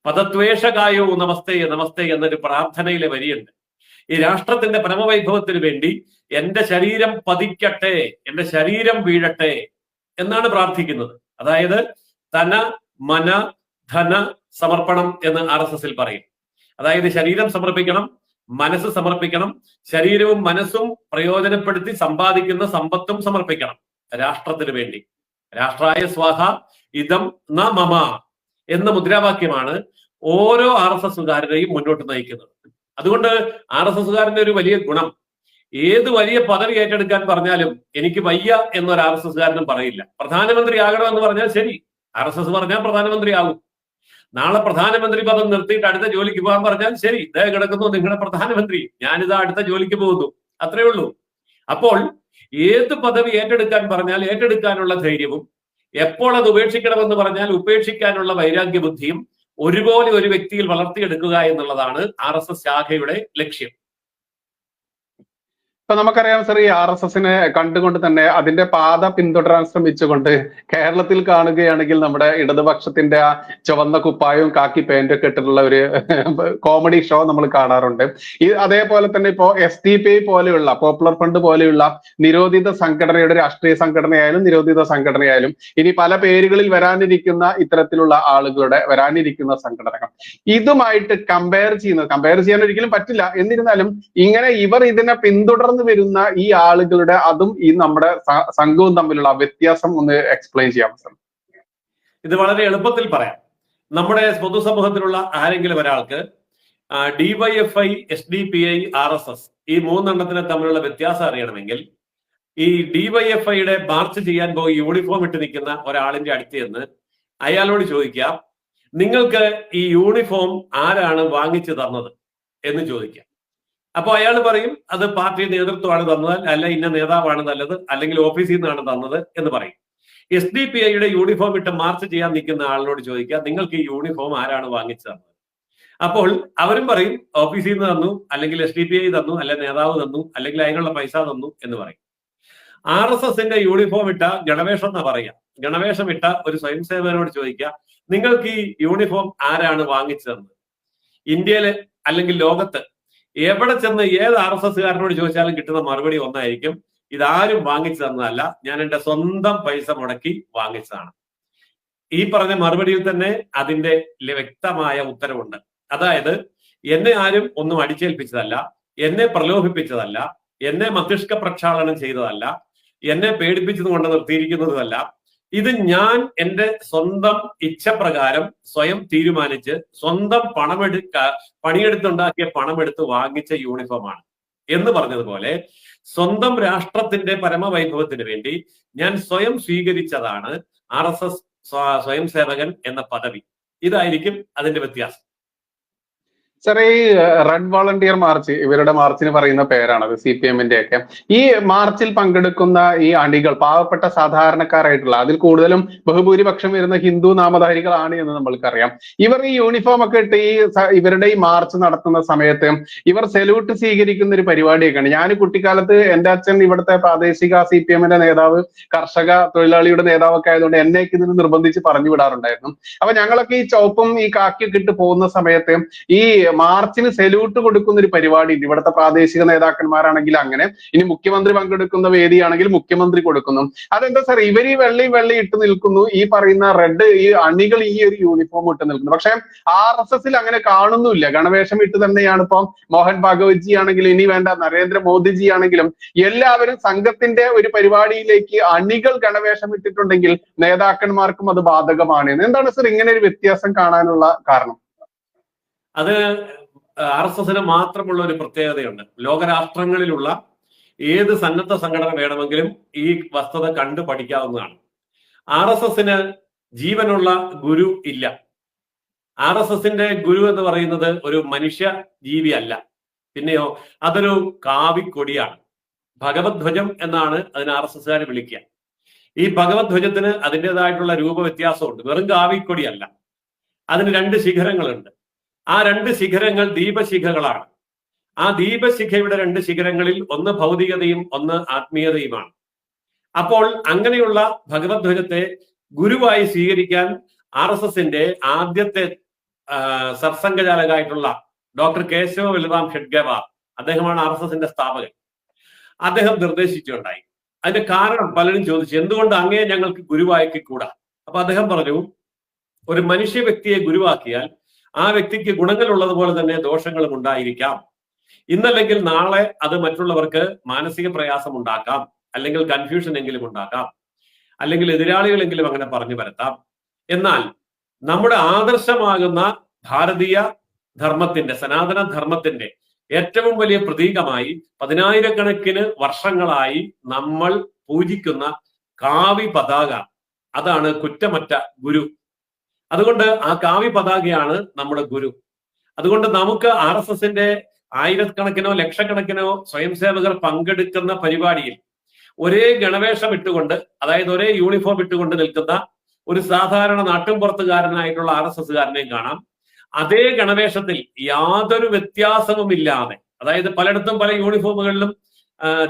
പദത്വേഷകായോ നമസ്തേ നമസ്തേ എന്നൊരു പ്രാർത്ഥനയിലെ വരിയുണ്ട്. ഈ രാഷ്ട്രത്തിന്റെ പരമവൈഭവത്തിന് വേണ്ടി എന്റെ ശരീരം പതിക്കട്ടെ, എന്റെ ശരീരം വീഴട്ടെ എന്നാണ് പ്രാർത്ഥിക്കുന്നത്. അതായത് തന മന ധന സമർപ്പണം എന്ന് RSSൽ പറയും. അതായത് ശരീരം സമർപ്പിക്കണം, മനസ്സ് സമർപ്പിക്കണം, ശരീരവും മനസ്സും പ്രയോജനപ്പെടുത്തി സമ്പാദിക്കുന്ന സമ്പത്തും സമർപ്പിക്കണം രാഷ്ട്രത്തിന് വേണ്ടി. രാഷ്ട്രായ സ്വാഹ ഇദം ന മമ എന്ന മുദ്രാവാക്യമാണ് ഓരോ RSSകാരനെയും മുന്നോട്ട് നയിക്കുന്നത്. അതുകൊണ്ട് RSSകാരന്റെ ഒരു വലിയ ഗുണം, ഏത് വലിയ പദവി ഏറ്റെടുക്കാൻ പറഞ്ഞാലും എനിക്ക് വയ്യ എന്നൊരു RSSകാരനും പറയില്ല. പ്രധാനമന്ത്രി ആകണമെന്ന് പറഞ്ഞാൽ ശരി, RSS പറഞ്ഞാൽ പ്രധാനമന്ത്രി ആകും. നാളെ പ്രധാനമന്ത്രി പദം നിർത്തിയിട്ട് അടുത്ത ജോലിക്ക് പോകാൻ പറഞ്ഞാൽ ശരി, ദേ കിടക്കുന്നു നിങ്ങളുടെ പ്രധാനമന്ത്രി, ഞാനിതാ അടുത്ത ജോലിക്ക് പോകുന്നു, അത്രേ ഉള്ളൂ. അപ്പോൾ ഏത് പദവി ഏറ്റെടുക്കാൻ പറഞ്ഞാൽ ഏറ്റെടുക്കാനുള്ള ധൈര്യവും, എപ്പോൾ അത് ഉപേക്ഷിക്കണമെന്ന് പറഞ്ഞാൽ ഉപേക്ഷിക്കാനുള്ള വൈരാഗ്യ ബുദ്ധിയും ഒരുപോലെ ഒരു വ്യക്തിയിൽ വളർത്തിയെടുക്കുക എന്നുള്ളതാണ് RSS ശാഖയുടെ ലക്ഷ്യം. ഇപ്പൊ നമുക്കറിയാം സർ, ഈ RSSനെ കണ്ടുകൊണ്ട് തന്നെ അതിന്റെ പാത പിന്തുടരാൻ ശ്രമിച്ചുകൊണ്ട് കേരളത്തിൽ കാണുകയാണെങ്കിൽ നമ്മുടെ ഇടതുപക്ഷത്തിന്റെ ആ ചുവന്ന കുപ്പായവും കാക്കി പാന്റും ഒക്കെ ഇട്ടിട്ടുള്ള ഒരു കോമഡി ഷോ നമ്മൾ കാണാറുണ്ട്. അതേപോലെ തന്നെ ഇപ്പോ SDPI പോലെയുള്ള, പോപ്പുലർ ഫ്രണ്ട് പോലെയുള്ള നിരോധിത സംഘടനയുടെ, രാഷ്ട്രീയ സംഘടനയായാലും നിരോധിത സംഘടനയായാലും ഇനി പല പേരുകളിൽ വരാനിരിക്കുന്ന ഇത്തരത്തിലുള്ള ആളുകളുടെ വരാനിരിക്കുന്ന സംഘടനകൾ ഇതുമായിട്ട് കമ്പയർ ചെയ്യാൻ ഒരിക്കലും പറ്റില്ല. എന്നിരുന്നാലും ഇങ്ങനെ ഇവർ ഇതിനെ പിന്തുടർന്ന് വരുന്ന ഈ ആളുകളുടെ അതും ഈ നമ്മുടെ സംഘവും തമ്മിലുള്ള വ്യത്യാസം ഒന്ന് എക്സ്പ്ലെയിൻ ചെയ്യാം സർ. ഇത് വളരെ എളുപ്പത്തിൽ പറയാം. നമ്മുടെ പൊതുസമൂഹത്തിലുള്ള ആരെങ്കിലും ഒരാൾക്ക് DYFI, SDPI, RSS ഈ മൂന്നെണ്ണത്തിന് തമ്മിലുള്ള വ്യത്യാസം അറിയണമെങ്കിൽ ഈ DYFIയുടെ മാർച്ച് ചെയ്യാൻ പോയി യൂണിഫോം ഇട്ട് നിൽക്കുന്ന ഒരാളിന്റെ അടുത്ത് നിന്ന് അയാളോട് ചോദിക്കാം, നിങ്ങൾക്ക് ഈ യൂണിഫോം ആരാണ് വാങ്ങിച്ചു തന്നത് എന്ന് ചോദിക്കാം. അപ്പൊ അയാൾ പറയും, അത് പാർട്ടി നേതൃത്വമാണ് തന്നത്, അല്ല ഇന്ന നേതാവാണ് നല്ലത്, അല്ലെങ്കിൽ ഓഫീസിൽ നിന്നാണ് തന്നത് എന്ന് പറയും. SDPIയുടെ യൂണിഫോം ഇട്ട് മാർച്ച് ചെയ്യാൻ നിൽക്കുന്ന ആളിനോട് ചോദിക്കുക, നിങ്ങൾക്ക് ഈ യൂണിഫോം ആരാണ് വാങ്ങിച്ചു തന്നത്? അപ്പോൾ അവരും പറയും, ഓഫീസിൽ നിന്ന് തന്നു, അല്ലെങ്കിൽ SDPI തന്നു, അല്ലെങ്കിൽ നേതാവ് തന്നു, അല്ലെങ്കിൽ അതിനുള്ള പൈസ തന്നു എന്ന് പറയും. RSSന്റെ യൂണിഫോം ഇട്ട ഗണവേഷം എന്നാ പറയാ, ഗണവേഷം ഇട്ട ഒരു സ്വയം സേവകനോട് ചോദിക്കുക, നിങ്ങൾക്ക് ഈ യൂണിഫോം ആരാണ് വാങ്ങിച്ചു തന്നത്? ഇന്ത്യയില് അല്ലെങ്കിൽ ലോകത്ത് എവിടെ ചെന്ന് ഏത് RSSകാരനോട് ചോദിച്ചാലും കിട്ടുന്ന മറുപടി ഒന്നായിരിക്കും, ഇതാരും വാങ്ങിച്ചു തന്നതല്ല, ഞാൻ എന്റെ സ്വന്തം പൈസ മുടക്കി വാങ്ങിച്ചതാണ്. ഈ പറഞ്ഞ മറുപടിയിൽ തന്നെ അതിന്റെ വ്യക്തമായ ഉത്തരവുണ്ട്. അതായത് എന്നെ ആരും ഒന്നും അടിച്ചേൽപ്പിച്ചതല്ല, എന്നെ പ്രലോഭിപ്പിച്ചതല്ല, എന്നെ മസ്തിഷ്ക പ്രക്ഷാളനം ചെയ്തതല്ല, എന്നെ പേടിപ്പിച്ചത് കൊണ്ട് നിർത്തിയിരിക്കുന്നതല്ല. ഇത് ഞാൻ എന്റെ സ്വന്തം ഇച്ഛപ്രകാരം സ്വയം തീരുമാനിച്ച് സ്വന്തം പണിയെടുത്തുണ്ടാക്കിയ പണമെടുത്ത് വാങ്ങിച്ച യൂണിഫോമാണ് എന്ന് പറഞ്ഞതുപോലെ സ്വന്തം രാഷ്ട്രത്തിന്റെ പരമവൈഭവത്തിന് വേണ്ടി ഞാൻ സ്വയം സ്വീകരിച്ചതാണ് RSS സ്വയം സേവകൻ എന്ന പദവി. ഇതായിരിക്കും അതിന്റെ വ്യത്യാസം. സാർ, ഈ റെഡ് വോളണ്ടിയർ മാർച്ച്, ഇവരുടെ മാർച്ചിന് പറയുന്ന പേരാണത്, CPM-ന്റെ ഒക്കെ. ഈ മാർച്ചിൽ പങ്കെടുക്കുന്ന ഈ അണികൾ പാവപ്പെട്ട സാധാരണക്കാരായിട്ടുള്ള, അതിൽ കൂടുതലും ബഹുഭൂരിപക്ഷം വരുന്ന ഹിന്ദു നാമധാരികളാണ് എന്ന് നമ്മൾക്കറിയാം. ഇവർ ഈ യൂണിഫോം ഒക്കെ ഇട്ട് ഇവരുടെ ഈ മാർച്ച് നടത്തുന്ന സമയത്ത് ഇവർ സെല്യൂട്ട് സ്വീകരിക്കുന്ന ഒരു പരിപാടിയൊക്കെയാണ്. ഞാൻ കുട്ടിക്കാലത്ത് എന്റെ അച്ഛൻ ഇവിടുത്തെ പ്രാദേശിക CPM-ന്റെ നേതാവ്, കർഷക തൊഴിലാളിയുടെ നേതാവൊക്കെ ആയതുകൊണ്ട് എന്നെയൊക്കെ ഇതിന് നിർബന്ധിച്ച് പറഞ്ഞു വിടാറുണ്ടായിരുന്നു. അപ്പൊ ഞങ്ങളൊക്കെ ഈ ചുവപ്പും ഈ കാക്കിയൊക്കെ ഇട്ട് പോകുന്ന സമയത്ത് ഈ മാർച്ചിന് സെല്യൂട്ട് കൊടുക്കുന്ന ഒരു പരിപാടി ഉണ്ട്. ഇവിടുത്തെ പ്രാദേശിക നേതാക്കന്മാരാണെങ്കിൽ അങ്ങനെ, ഇനി മുഖ്യമന്ത്രി പങ്കെടുക്കുന്ന വേദിയാണെങ്കിൽ മുഖ്യമന്ത്രി കൊടുക്കുന്നു. അതെന്താ സാർ, ഇവർ ഈ വെള്ളി ഇട്ട് നിൽക്കുന്നു, ഈ പറയുന്ന റെഡ് ഈ അണികൾ ഈ ഒരു യൂണിഫോം ഇട്ട് നിൽക്കുന്നു. പക്ഷെ RSSൽ അങ്ങനെ കാണുന്നില്ല. ഗണവേഷം ഇട്ട് തന്നെയാണ് ഇപ്പം മോഹൻ ഭാഗവത്ജി ആണെങ്കിലും, ഇനി വേണ്ട നരേന്ദ്രമോദിജി ആണെങ്കിലും, എല്ലാവരും സംഘത്തിന്റെ ഒരു പരിപാടിയിലേക്ക് അണികൾ ഗണവേഷം ഇട്ടിട്ടുണ്ടെങ്കിൽ നേതാക്കന്മാർക്കും അത് ബാധകമാണ്. എന്താണ് സാർ ഇങ്ങനെ ഒരു വ്യത്യാസം കാണാനുള്ള കാരണം? അത് RSSന് മാത്രമുള്ള ഒരു പ്രത്യേകതയുണ്ട്. ലോകരാഷ്ട്രങ്ങളിലുള്ള ഏത് സന്നദ്ധ സംഘടന വേണമെങ്കിലും ഈ വസ്തുത കണ്ടു പഠിക്കാവുന്നതാണ്. RSSന് ജീവനുള്ള ഗുരു ഇല്ല. RSSന്റെ ഗുരു എന്ന് പറയുന്നത് ഒരു മനുഷ്യ ജീവിയല്ല, പിന്നെയോ അതൊരു കാവിക്കൊടിയാണ്. ഭഗവത് ധ്വജം എന്നാണ് അതിന് RSSകാർ വിളിക്കുക. ഈ ഭഗവത് ധ്വജത്തിന് അതിൻ്റെതായിട്ടുള്ള രൂപവ്യത്യാസമുണ്ട്. വെറും കാവിക്കൊടിയല്ല, അതിന് 2 ശിഖരങ്ങളുണ്ട്. ആ 2 ശിഖരങ്ങൾ ദീപശിഖകളാണ്. ആ ദീപശിഖയുടെ 2 ശിഖരങ്ങളിൽ ഒന്ന് ഭൗതികതയും ഒന്ന് ആത്മീയതയുമാണ്. അപ്പോൾ അങ്ങനെയുള്ള ഭഗവത് ധ്വജത്തെ ഗുരുവായി സ്വീകരിക്കാൻ RSSന്റെ ആദ്യത്തെ സർസംഘചാലകായിട്ടുള്ള ഡോക്ടർ കേശവ ബൽറാം ഷഡ്ഗേവാർ, അദ്ദേഹമാണ് RSSന്റെ സ്ഥാപകൻ, അദ്ദേഹം നിർദ്ദേശിച്ചുണ്ടായി. അതിന്റെ കാരണം പലരും ചോദിച്ചു, എന്തുകൊണ്ട് അങ്ങേ ഞങ്ങൾക്ക് ഗുരുവാക്കി കൂടാ? അപ്പൊ അദ്ദേഹം പറഞ്ഞു, ഒരു മനുഷ്യ വ്യക്തിയെ ഗുരുവാക്കിയാൽ ആ വ്യക്തിക്ക് ഗുണങ്ങൾ ഉള്ളതുപോലെ തന്നെ ദോഷങ്ങളും ഉണ്ടായിരിക്കാം. ഇന്നല്ലെങ്കിൽ നാളെ അത് മറ്റുള്ളവർക്ക് മാനസിക പ്രയാസം ഉണ്ടാക്കാം, അല്ലെങ്കിൽ കൺഫ്യൂഷൻ എങ്കിലും ഉണ്ടാക്കാം, അല്ലെങ്കിൽ എതിരാളികളെങ്കിലും അങ്ങനെ പറഞ്ഞു വരത്താം. എന്നാൽ നമ്മുടെ ആദർശമാകുന്ന ഭാരതീയ ധർമ്മത്തിന്റെ, സനാതന ധർമ്മത്തിന്റെ ഏറ്റവും വലിയ പ്രതീകമായി 10,000-കണക്കിന് വർഷങ്ങളായി നമ്മൾ പൂജിക്കുന്ന കാവി പതാക, അതാണ് കുറ്റമറ്റ ഗുരു. അതുകൊണ്ട് ആ കാവി പതാകയാണ് നമ്മുടെ ഗുരു. അതുകൊണ്ട് നമുക്ക് RSSന്റെ ആയിരക്കണക്കിനോ ലക്ഷക്കണക്കിനോ സ്വയം സേവകർ പങ്കെടുക്കുന്ന പരിപാടിയിൽ ഒരേ ഗണവേഷം ഇട്ടുകൊണ്ട്, അതായത് ഒരേ യൂണിഫോം ഇട്ടുകൊണ്ട് നിൽക്കുന്ന ഒരു സാധാരണ നാട്ടിൻപുറത്തുകാരനായിട്ടുള്ള RSSകാരനെയും കാണാം. അതേ ഗണവേഷത്തിൽ യാതൊരു വ്യത്യാസവുമില്ലാതെ, അതായത് പലയിടത്തും പല യൂണിഫോമുകളിലും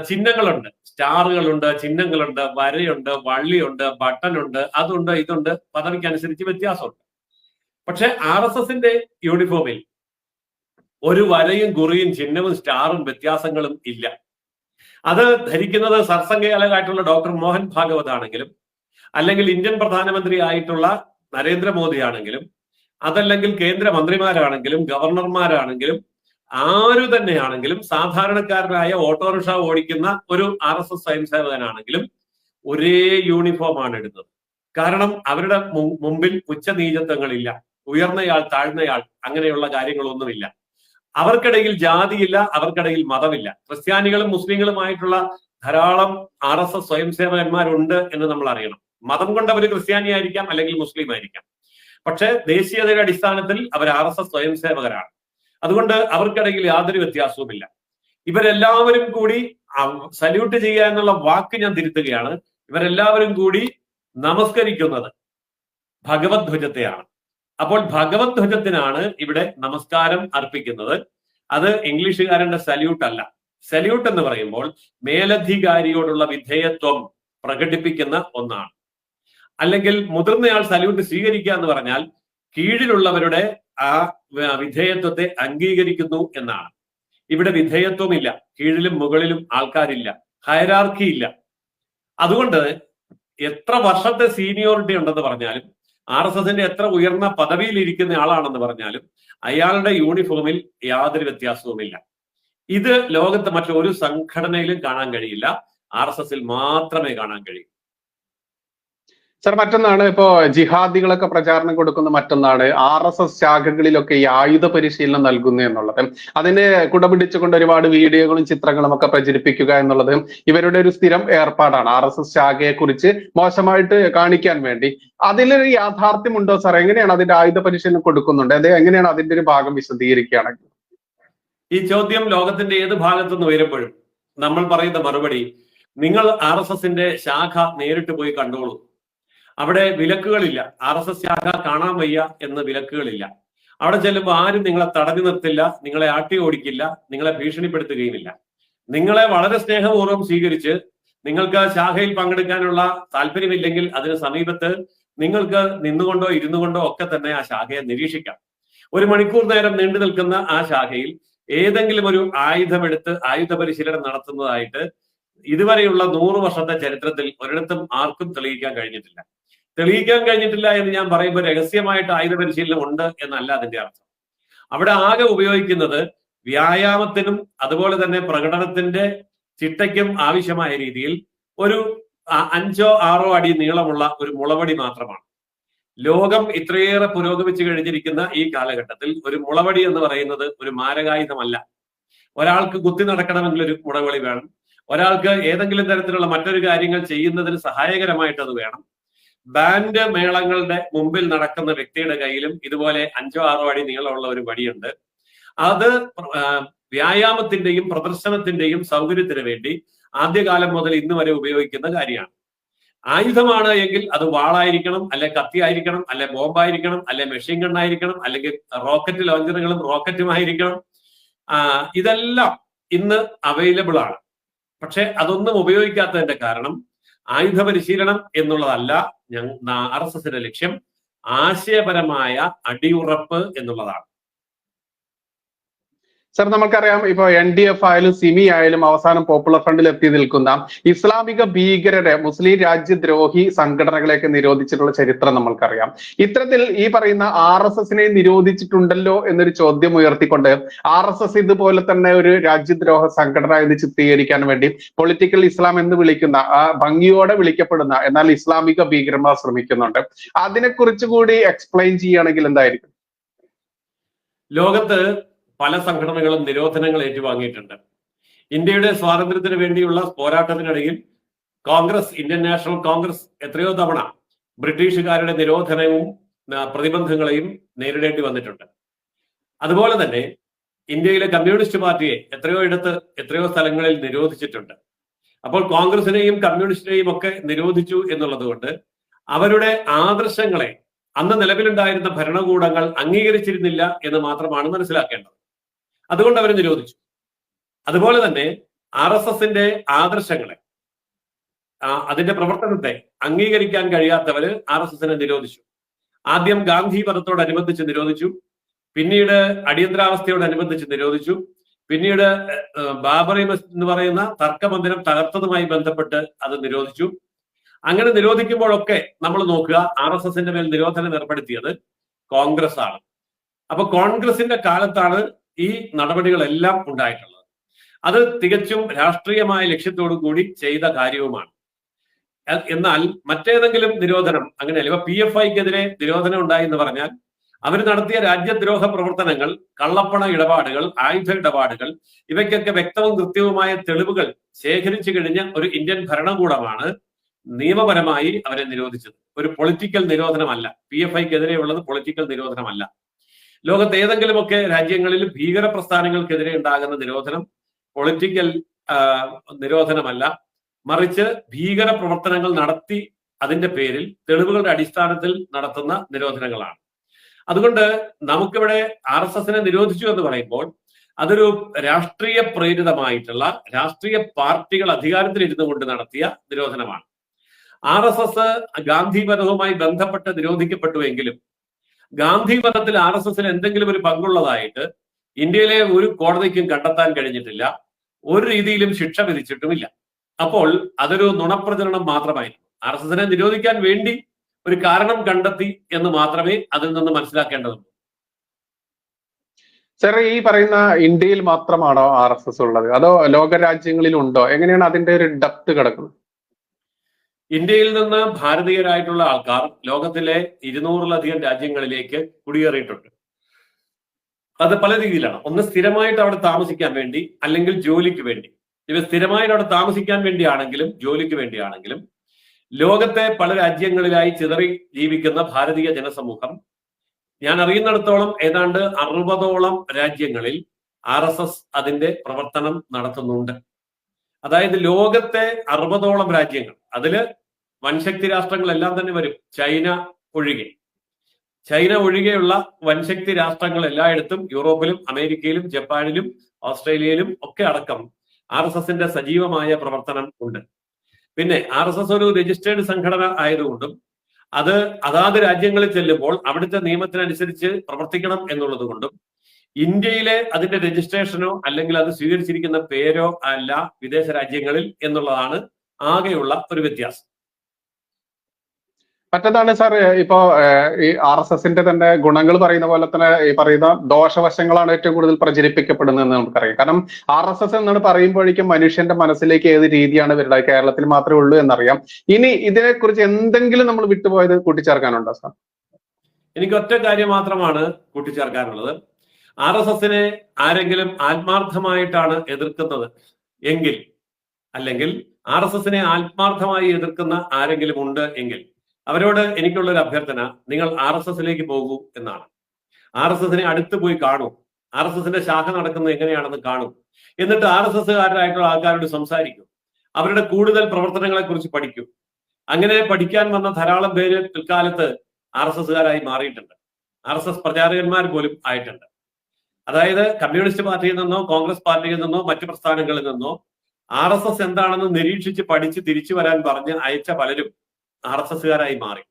ചിഹ്നങ്ങളുണ്ട്, സ്റ്റാറുകളുണ്ട്, ചിഹ്നങ്ങളുണ്ട്, വരയുണ്ട്, വള്ളിയുണ്ട്, ബട്ടനുണ്ട്, അതുണ്ട്, ഇതുണ്ട്, പദവിക്കനുസരിച്ച് വ്യത്യാസമുണ്ട്. പക്ഷെ RSSന്റെ യൂണിഫോമിൽ ഒരു വരയും കുറിയും ചിഹ്നവും സ്റ്റാറും വ്യത്യാസങ്ങളും ഇല്ല. അത് ധരിക്കുന്നത് സർസംഘചാലകായിട്ടുള്ള ഡോക്ടർ മോഹൻ ഭാഗവത് ആണെങ്കിലും, അല്ലെങ്കിൽ ഇന്ത്യൻ പ്രധാനമന്ത്രി ആയിട്ടുള്ള നരേന്ദ്രമോദി ആണെങ്കിലും, അതല്ലെങ്കിൽ കേന്ദ്രമന്ത്രിമാരാണെങ്കിലും, ഗവർണർമാരാണെങ്കിലും, ആരു തന്നെയാണെങ്കിലും, സാധാരണക്കാരനായ ഓട്ടോറിക്ഷ ഓടിക്കുന്ന ഒരു RSS സ്വയം സേവകനാണെങ്കിലും ഒരേ യൂണിഫോമാണ് ഇടുന്നത്. കാരണം അവരുടെ മുമ്പിൽ ഉച്ചനീചത്വങ്ങളില്ല, ഉയർന്നയാൾ താഴ്ന്നയാൾ അങ്ങനെയുള്ള കാര്യങ്ങളൊന്നുമില്ല. അവർക്കിടയിൽ ജാതിയില്ല, അവർക്കിടയിൽ മതമില്ല. ക്രിസ്ത്യാനികളും മുസ്ലിങ്ങളുമായിട്ടുള്ള ധാരാളം RSS സ്വയംസേവകന്മാരുണ്ട് എന്ന് നമ്മൾ അറിയണം. മതം കൊണ്ട് അവർ ക്രിസ്ത്യാനി ആയിരിക്കാം, അല്ലെങ്കിൽ മുസ്ലിം ആയിരിക്കാം. പക്ഷെ ദേശീയതയുടെ അടിസ്ഥാനത്തിൽ അവർ RSS സ്വയംസേവകരാണ്. അതുകൊണ്ട് അവർക്കിടയിൽ യാതൊരു വ്യത്യാസവുമില്ല. ഇവരെല്ലാവരും കൂടി സല്യൂട്ട് ചെയ്യുക എന്നുള്ള വാക്ക് ഞാൻ തിരുത്തുകയാണ്. ഇവരെല്ലാവരും കൂടി നമസ്കരിക്കുന്നത് ഭഗവത് ധ്വജത്തെയാണ്. അപ്പോൾ ഭഗവത് ധ്വജത്തിനാണ് ഇവിടെ നമസ്കാരം അർപ്പിക്കുന്നത്. അത് ഇംഗ്ലീഷുകാരന്റെ സല്യൂട്ട് അല്ല. സല്യൂട്ട് എന്ന് പറയുമ്പോൾ മേലധികാരിയോടുള്ള വിധേയത്വം പ്രകടിപ്പിക്കുന്ന ഒന്നാണ്. അല്ലെങ്കിൽ മുതിർന്നയാൾ സല്യൂട്ട് സ്വീകരിക്കുക എന്ന് പറഞ്ഞാൽ കീഴിലുള്ളവരുടെ ആ വിധേയത്വത്തെ അംഗീകരിക്കുന്നു എന്നാണ്. ഇവിടെ വിധേയത്വമില്ല, കീഴിലും മുകളിലും ആൾക്കാരില്ല, ഹയരാർക്കി ഇല്ല. അതുകൊണ്ട് എത്ര വർഷത്തെ സീനിയോറിറ്റി ഉണ്ടെന്ന് പറഞ്ഞാലും RSSന്റെ എത്ര ഉയർന്ന പദവിയിൽ ഇരിക്കുന്ന ആളാണെന്ന് പറഞ്ഞാലും അയാളുടെ യൂണിഫോമിൽ യാതൊരു വ്യത്യാസവുമില്ല. ഇത് ലോകത്ത് മറ്റൊരു സംഘടനയിലും കാണാൻ കഴിയില്ല, RSSൽ മാത്രമേ കാണാൻ കഴിയൂ. സർ, മറ്റൊന്നാണ് ഇപ്പോ ജിഹാദികളൊക്കെ പ്രചാരണം കൊടുക്കുന്ന മറ്റൊന്നാണ് RSS ശാഖകളിലൊക്കെ ഈ ആയുധ പരിശീലനം നൽകുന്നു എന്നുള്ളത്. അതിന് കുടപിടിച്ചുകൊണ്ട് ഒരുപാട് വീഡിയോകളും ചിത്രങ്ങളും ഒക്കെ പ്രചരിപ്പിക്കുക എന്നുള്ളത് ഇവരുടെ ഒരു സ്ഥിരം ഏർപ്പാടാണ്, RSS ശാഖയെ കുറിച്ച് മോശമായിട്ട് കാണിക്കാൻ വേണ്ടി. അതിലൊരു യാഥാർത്ഥ്യമുണ്ടോ സാർ? എങ്ങനെയാണ് അതിന്റെ ആയുധ പരിശീലനം കൊടുക്കുന്നുണ്ട്? അത് എങ്ങനെയാണ് അതിന്റെ ഒരു ഭാഗം വിശദീകരിക്കുകയാണെങ്കിൽ? ഈ ചോദ്യം ലോകത്തിന്റെ ഏത് ഭാഗത്തുനിന്ന് വരുമ്പോഴും നമ്മൾ പറയുന്ന മറുപടി, നിങ്ങൾ RSSന്റെ ശാഖ നേരിട്ട് പോയി കണ്ടോളൂ. അവിടെ വിലക്കുകളില്ല. RSS ശാഖ കാണാൻ വയ്യ എന്ന് വിലക്കുകളില്ല. അവിടെ ചെല്ലുമ്പോൾ ആരും നിങ്ങളെ തടഞ്ഞു നിർത്തില്ല, നിങ്ങളെ ആട്ടി ഓടിക്കില്ല, നിങ്ങളെ ഭീഷണിപ്പെടുത്തുകയുമില്ല. നിങ്ങളെ വളരെ സ്നേഹപൂർവ്വം സ്വീകരിച്ച് നിങ്ങൾക്ക് ശാഖയിൽ പങ്കെടുക്കാനുള്ള താല്പര്യമില്ലെങ്കിൽ അതിന് സമീപത്ത് നിങ്ങൾക്ക് നിന്നുകൊണ്ടോ ഇരുന്നുകൊണ്ടോ ഒക്കെ തന്നെ ആ ശാഖയെ നിരീക്ഷിക്കാം. 1 മണിക്കൂർ നേരം നീണ്ടു നിൽക്കുന്ന ആ ശാഖയിൽ ഏതെങ്കിലും ഒരു ആയുധമെടുത്ത് ആയുധ പരിശീലനം നടത്തുന്നതായിട്ട് ഇതുവരെയുള്ള 100 വർഷത്തെ ചരിത്രത്തിൽ ഒരിടത്തും ആർക്കും തെളിയിക്കാൻ കഴിഞ്ഞിട്ടില്ല. തെളിയിക്കാൻ കഴിഞ്ഞിട്ടില്ല എന്ന് ഞാൻ പറയുമ്പോൾ രഹസ്യമായിട്ട് ആയുധ പരിശീലനം ഉണ്ട് എന്നല്ല അതിന്റെ അർത്ഥം. അവിടെ ആകെ ഉപയോഗിക്കുന്നത് വ്യായാമത്തിനും അതുപോലെ തന്നെ പ്രകടനത്തിന്റെ ചിട്ടയ്ക്കും ആവശ്യമായ രീതിയിൽ ഒരു 5 or 6 അടി നീളമുള്ള ഒരു മുളവടി മാത്രമാണ്. ലോകം ഇത്രയേറെ പുരോഗമിച്ചു കഴിഞ്ഞിരിക്കുന്ന ഈ കാലഘട്ടത്തിൽ ഒരു മുളവടി എന്ന് പറയുന്നത് ഒരു മാരകായുധമല്ല. ഒരാൾക്ക് കുത്തി നടക്കണമെങ്കിൽ ഒരു മുളവടി വേണം. ഒരാൾക്ക് ഏതെങ്കിലും തരത്തിലുള്ള മറ്റൊരു കാര്യങ്ങൾ ചെയ്യുന്നതിന് സഹായകരമായിട്ട് അത് വേണം. ബാൻഡ് മേളങ്ങളുടെ മുമ്പിൽ നടക്കുന്ന വ്യക്തിയുടെ കയ്യിലും ഇതുപോലെ 5 or 6 അടി നീളമുള്ള ഒരു വടിയുണ്ട്. അത് വ്യായാമത്തിന്റെയും പ്രദർശനത്തിന്റെയും സൗകര്യത്തിന് വേണ്ടി ആദ്യകാലം മുതൽ ഇന്ന് വരെ ഉപയോഗിക്കുന്ന കാര്യമാണ്. ആയുധമാണ് എങ്കിൽ അത് വാളായിരിക്കണം, അല്ലെ കത്തിയായിരിക്കണം, അല്ലെ ബോംബായിരിക്കണം, അല്ലെ മെഷീൻ ഗണ്ണായിരിക്കണം, അല്ലെങ്കിൽ റോക്കറ്റ് ലോഞ്ചറുകളും റോക്കറ്റുമായിരിക്കണം. ഇതെല്ലാം ഇന്ന് അവൈലബിൾ ആണ്. പക്ഷെ അതൊന്നും ഉപയോഗിക്കാത്തതിന്റെ കാരണം ആയുധ പരിശീലനം എന്നുള്ളതല്ല RSSന്റെ ലക്ഷ്യം, ആശയപരമായ അടിയുറപ്പ് എന്നുള്ളതാണ്. സർ, നമുക്കറിയാം ഇപ്പൊ NDF ആയാലും സിമി ആയാലും അവസാനം പോപ്പുലർ ഫ്രണ്ടിൽ എത്തി നിൽക്കുന്ന ഇസ്ലാമിക ഭീകരരെ, മുസ്ലിം രാജ്യദ്രോഹി സംഘടനകളെയൊക്കെ നിരോധിച്ചിട്ടുള്ള ചരിത്രം നമ്മൾക്കറിയാം. ഇത്തരത്തിൽ ഈ പറയുന്ന RSSനെ നിരോധിച്ചിട്ടുണ്ടല്ലോ എന്നൊരു ചോദ്യം ഉയർത്തിക്കൊണ്ട് RSS ഇതുപോലെ തന്നെ ഒരു രാജ്യദ്രോഹ സംഘടന എന്ന് ചിത്രീകരിക്കാൻ വേണ്ടി പൊളിറ്റിക്കൽ ഇസ്ലാം എന്ന് വിളിക്കുന്ന, ഭംഗിയോടെ വിളിക്കപ്പെടുന്ന എന്നാൽ ഇസ്ലാമിക ഭീകരന്മാർ ശ്രമിക്കുന്നുണ്ട്. അതിനെക്കുറിച്ച് കൂടി എക്സ്പ്ലെയിൻ ചെയ്യുകയാണെങ്കിൽ എന്തായിരിക്കും? ലോകത്ത് പല സംഘടനകളും നിരോധനങ്ങൾ ഏറ്റുവാങ്ങിയിട്ടുണ്ട്. ഇന്ത്യയുടെ സ്വാതന്ത്ര്യത്തിന് വേണ്ടിയുള്ള പോരാട്ടത്തിനിടയിൽ കോൺഗ്രസ്, ഇന്ത്യൻ നാഷണൽ കോൺഗ്രസ് എത്രയോ തവണ ബ്രിട്ടീഷുകാരുടെ നിരോധനവും പ്രതിബന്ധങ്ങളെയും നേരിടേണ്ടി വന്നിട്ടുണ്ട്. അതുപോലെ തന്നെ ഇന്ത്യയിലെ കമ്മ്യൂണിസ്റ്റ് പാർട്ടിയെ എത്രയോ സ്ഥലങ്ങളിൽ നിരോധിച്ചിട്ടുണ്ട്. അപ്പോൾ കോൺഗ്രസിനെയും കമ്മ്യൂണിസ്റ്റിനെയും ഒക്കെ നിരോധിച്ചു എന്നുള്ളത് കൊണ്ട് അവരുടെ ആദർശങ്ങളെ അന്ന് നിലവിലുണ്ടായിരുന്ന ഭരണകൂടങ്ങൾ അംഗീകരിച്ചിരുന്നില്ല എന്ന് മാത്രമാണ് മനസ്സിലാക്കേണ്ടത്. അതുകൊണ്ട് അവർ നിരോധിച്ചു. അതുപോലെ തന്നെ RSSന്റെ ആദർശങ്ങളെ, അതിന്റെ പ്രവർത്തനത്തെ അംഗീകരിക്കാൻ കഴിയാത്തവര് RSSനെ നിരോധിച്ചു. ആദ്യം ഗാന്ധി വധത്തോടനുബന്ധിച്ച് നിരോധിച്ചു, പിന്നീട് അടിയന്തരാവസ്ഥയോടനുബന്ധിച്ച് നിരോധിച്ചു, പിന്നീട് ബാബറി മസ്ജിദ് എന്ന് പറയുന്ന തർക്കമന്ദിരം തകർത്തതുമായി ബന്ധപ്പെട്ട് അത് നിരോധിച്ചു. അങ്ങനെ നിരോധിക്കുമ്പോഴൊക്കെ നമ്മൾ നോക്കുക, RSSന്റെ മേൽ നിരോധനം ഏർപ്പെടുത്തിയത് കോൺഗ്രസ് ആണ്. അപ്പൊ കോൺഗ്രസിന്റെ കാലത്താണ് ഈ നടപടികളെല്ലാം ഉണ്ടായിട്ടുള്ളത്. അത് തികച്ചും രാഷ്ട്രീയമായ ലക്ഷ്യത്തോടു കൂടി ചെയ്ത കാര്യവുമാണ്. എന്നാൽ മറ്റേതെങ്കിലും നിരോധനം അങ്ങനെയല്ല. ഇപ്പൊ PFIക്കെതിരെ നിരോധനം ഉണ്ടായി എന്ന് പറഞ്ഞാൽ അവർ നടത്തിയ രാജ്യദ്രോഹ പ്രവർത്തനങ്ങൾ, കള്ളപ്പണ ഇടപാടുകൾ, ആയുധ ഇടപാടുകൾ, ഇവയ്ക്കൊക്കെ വ്യക്തവും കൃത്യവുമായ തെളിവുകൾ ശേഖരിച്ചു കഴിഞ്ഞ ഒരു ഇന്ത്യൻ ഭരണകൂടമാണ് നിയമപരമായി അവരെ നിരോധിച്ചത്. ഒരു പൊളിറ്റിക്കൽ നിരോധനമല്ല. PFIക്കെതിരെയുള്ളത് പൊളിറ്റിക്കൽ നിരോധനമല്ല. ലോകത്ത് ഏതെങ്കിലുമൊക്കെ രാജ്യങ്ങളിൽ ഭീകര പ്രസ്ഥാനങ്ങൾക്കെതിരെ ഉണ്ടാകുന്ന നിരോധനം പൊളിറ്റിക്കൽ നിരോധനമല്ല, മറിച്ച് ഭീകര പ്രവർത്തനങ്ങൾ നടത്തി അതിന്റെ പേരിൽ തെളിവുകളുടെ അടിസ്ഥാനത്തിൽ നടത്തുന്ന നിരോധനങ്ങളാണ്. അതുകൊണ്ട് നമുക്കിവിടെ RSSനെ നിരോധിച്ചു എന്ന് പറയുമ്പോൾ അതൊരു രാഷ്ട്രീയ പ്രേരിതമായിട്ടുള്ള, രാഷ്ട്രീയ പാർട്ടികൾ അധികാരത്തിൽ ഇരുന്നു കൊണ്ട് നടത്തിയ നിരോധനമാണ്. RSS ഗാന്ധിവധവുമായി ബന്ധപ്പെട്ട് നിരോധിക്കപ്പെട്ടുവെങ്കിലും ഗാന്ധിവധത്തിൽ RSSന് എന്തെങ്കിലും ഒരു പങ്കുള്ളതായിട്ട് ഇന്ത്യയിലെ ഒരു കോടതിക്കും കണ്ടെത്താൻ കഴിഞ്ഞിട്ടില്ല. ഒരു രീതിയിലും ശിക്ഷ വിധിച്ചിട്ടുമില്ല. അപ്പോൾ അതൊരു നുണപ്രചരണം മാത്രമായിരുന്നു. RSSനെ നിരോധിക്കാൻ വേണ്ടി ഒരു കാരണം കണ്ടെത്തി എന്ന് മാത്രമേ അതിൽ നിന്ന് മനസ്സിലാക്കേണ്ടതുള്ളൂ. സർ, ഈ പറയുന്ന ഇന്ത്യയിൽ മാത്രമാണോ RSS ഉള്ളത്, അതോ ലോകരാജ്യങ്ങളിൽ ഉണ്ടോ? എങ്ങനെയാണ് അതിന്റെ ഒരു ഡെപ്ത് കിടക്കുന്നത്? ഇന്ത്യയിൽ നിന്ന് ഭാരതീയരായിട്ടുള്ള ആൾക്കാർ ലോകത്തിലെ 200-ലധികം രാജ്യങ്ങളിലേക്ക് കുടിയേറിയിട്ടുണ്ട്. അത് പല രീതിയിലാണ്. ഒന്ന്, സ്ഥിരമായിട്ട് അവിടെ താമസിക്കാൻ വേണ്ടി, അല്ലെങ്കിൽ ജോലിക്ക് വേണ്ടി. ഇവ സ്ഥിരമായിട്ട് അവിടെ താമസിക്കാൻ വേണ്ടിയാണെങ്കിലും ജോലിക്ക് വേണ്ടിയാണെങ്കിലും ലോകത്തെ പല രാജ്യങ്ങളിലായി ചിതറി ജീവിക്കുന്ന ഭാരതീയ ജനസമൂഹം, ഞാൻ അറിയുന്നിടത്തോളം ഏതാണ്ട് 60ഓളം രാജ്യങ്ങളിൽ RSS അതിന്റെ പ്രവർത്തനം നടത്തുന്നുണ്ട്. അതായത് ലോകത്തെ 60ഓളം രാജ്യങ്ങൾ, അതില് വൻശക്തി രാഷ്ട്രങ്ങളെല്ലാം തന്നെ വരും, ചൈന ഒഴികെയുള്ള വൻശക്തി രാഷ്ട്രങ്ങൾ എല്ലായിടത്തും, യൂറോപ്പിലും അമേരിക്കയിലും ജപ്പാനിലും ഓസ്ട്രേലിയയിലും ഒക്കെ അടക്കം RSSന്റെ സജീവമായ പ്രവർത്തനം ഉണ്ട്. പിന്നെ RSS ഒരു രജിസ്റ്റേർഡ് സംഘടന ആയതുകൊണ്ടും അത് അതാത് രാജ്യങ്ങളിൽ ചെല്ലുമ്പോൾ അവിടുത്തെ നിയമത്തിനനുസരിച്ച് പ്രവർത്തിക്കണം എന്നുള്ളത് കൊണ്ടും ഇന്ത്യയിലെ അതിന്റെ രജിസ്ട്രേഷനോ അല്ലെങ്കിൽ അത് സ്വീകരിച്ചിരിക്കുന്ന പേരോ അല്ല വിദേശ രാജ്യങ്ങളിൽ എന്നുള്ളതാണ് ആകെയുള്ള ഒരു വ്യത്യാസം. മറ്റേതാണ് സാർ, ഇപ്പോ ഈ RSSന്റെ തന്നെ ഗുണങ്ങൾ പറയുന്ന പോലെ തന്നെ ഈ പറയുന്ന ദോഷവശങ്ങളാണ് ഏറ്റവും കൂടുതൽ പ്രചരിപ്പിക്കപ്പെടുന്നതെന്ന് നമുക്കറിയാം. കാരണം RSS എന്നാണ് പറയുമ്പോഴേക്കും മനുഷ്യന്റെ മനസ്സിലേക്ക് ഏത് രീതിയാണ് വരുന്നത്, കേരളത്തിൽ മാത്രമേ ഉള്ളൂ എന്നറിയാം. ഇനി ഇതിനെക്കുറിച്ച് എന്തെങ്കിലും നമ്മൾ വിട്ടുപോയത് കൂട്ടിച്ചേർക്കാനുണ്ടോ സാർ? എനിക്ക് ഒറ്റ കാര്യം മാത്രമാണ് കൂട്ടിച്ചേർക്കാനുള്ളത്. RSSനെ ആരെങ്കിലും ആത്മാർത്ഥമായിട്ടാണ് എതിർക്കുന്നത് എങ്കിൽ, അല്ലെങ്കിൽ RSSനെ ആത്മാർത്ഥമായി എതിർക്കുന്ന ആരെങ്കിലും ഉണ്ട് എങ്കിൽ അവരോട് എനിക്കുള്ളൊരു അഭ്യർത്ഥന, നിങ്ങൾ RSSലേക്ക് പോകൂ എന്നാണ്. RSSനെ അടുത്ത് പോയി കാണൂ, RSSന്റെ ശാഖ നടക്കുന്നത് എങ്ങനെയാണെന്ന് കാണൂ, എന്നിട്ട് RSSകാരായിട്ടുള്ള ആൾക്കാരോട് സംസാരിക്കൂ, അവരുടെ കൂടുതൽ പ്രവർത്തനങ്ങളെ കുറിച്ച് പഠിക്കൂ. അങ്ങനെ പഠിക്കാൻ വന്ന ധാരാളം പേര് പിൽക്കാലത്ത് RSSകാരായി മാറിയിട്ടുണ്ട്. RSS പ്രചാരകന്മാർ പോലും ആയിട്ടുണ്ട്. അതായത് കമ്മ്യൂണിസ്റ്റ് പാർട്ടിയിൽ നിന്നോ കോൺഗ്രസ് പാർട്ടിയിൽ നിന്നോ മറ്റു പ്രസ്ഥാനങ്ങളിൽ നിന്നോ RSS എന്താണെന്ന് നിരീക്ഷിച്ച് പഠിച്ച് തിരിച്ചു വരാൻ പറഞ്ഞ് അയച്ച പലരും RSSകാരായി മാറി.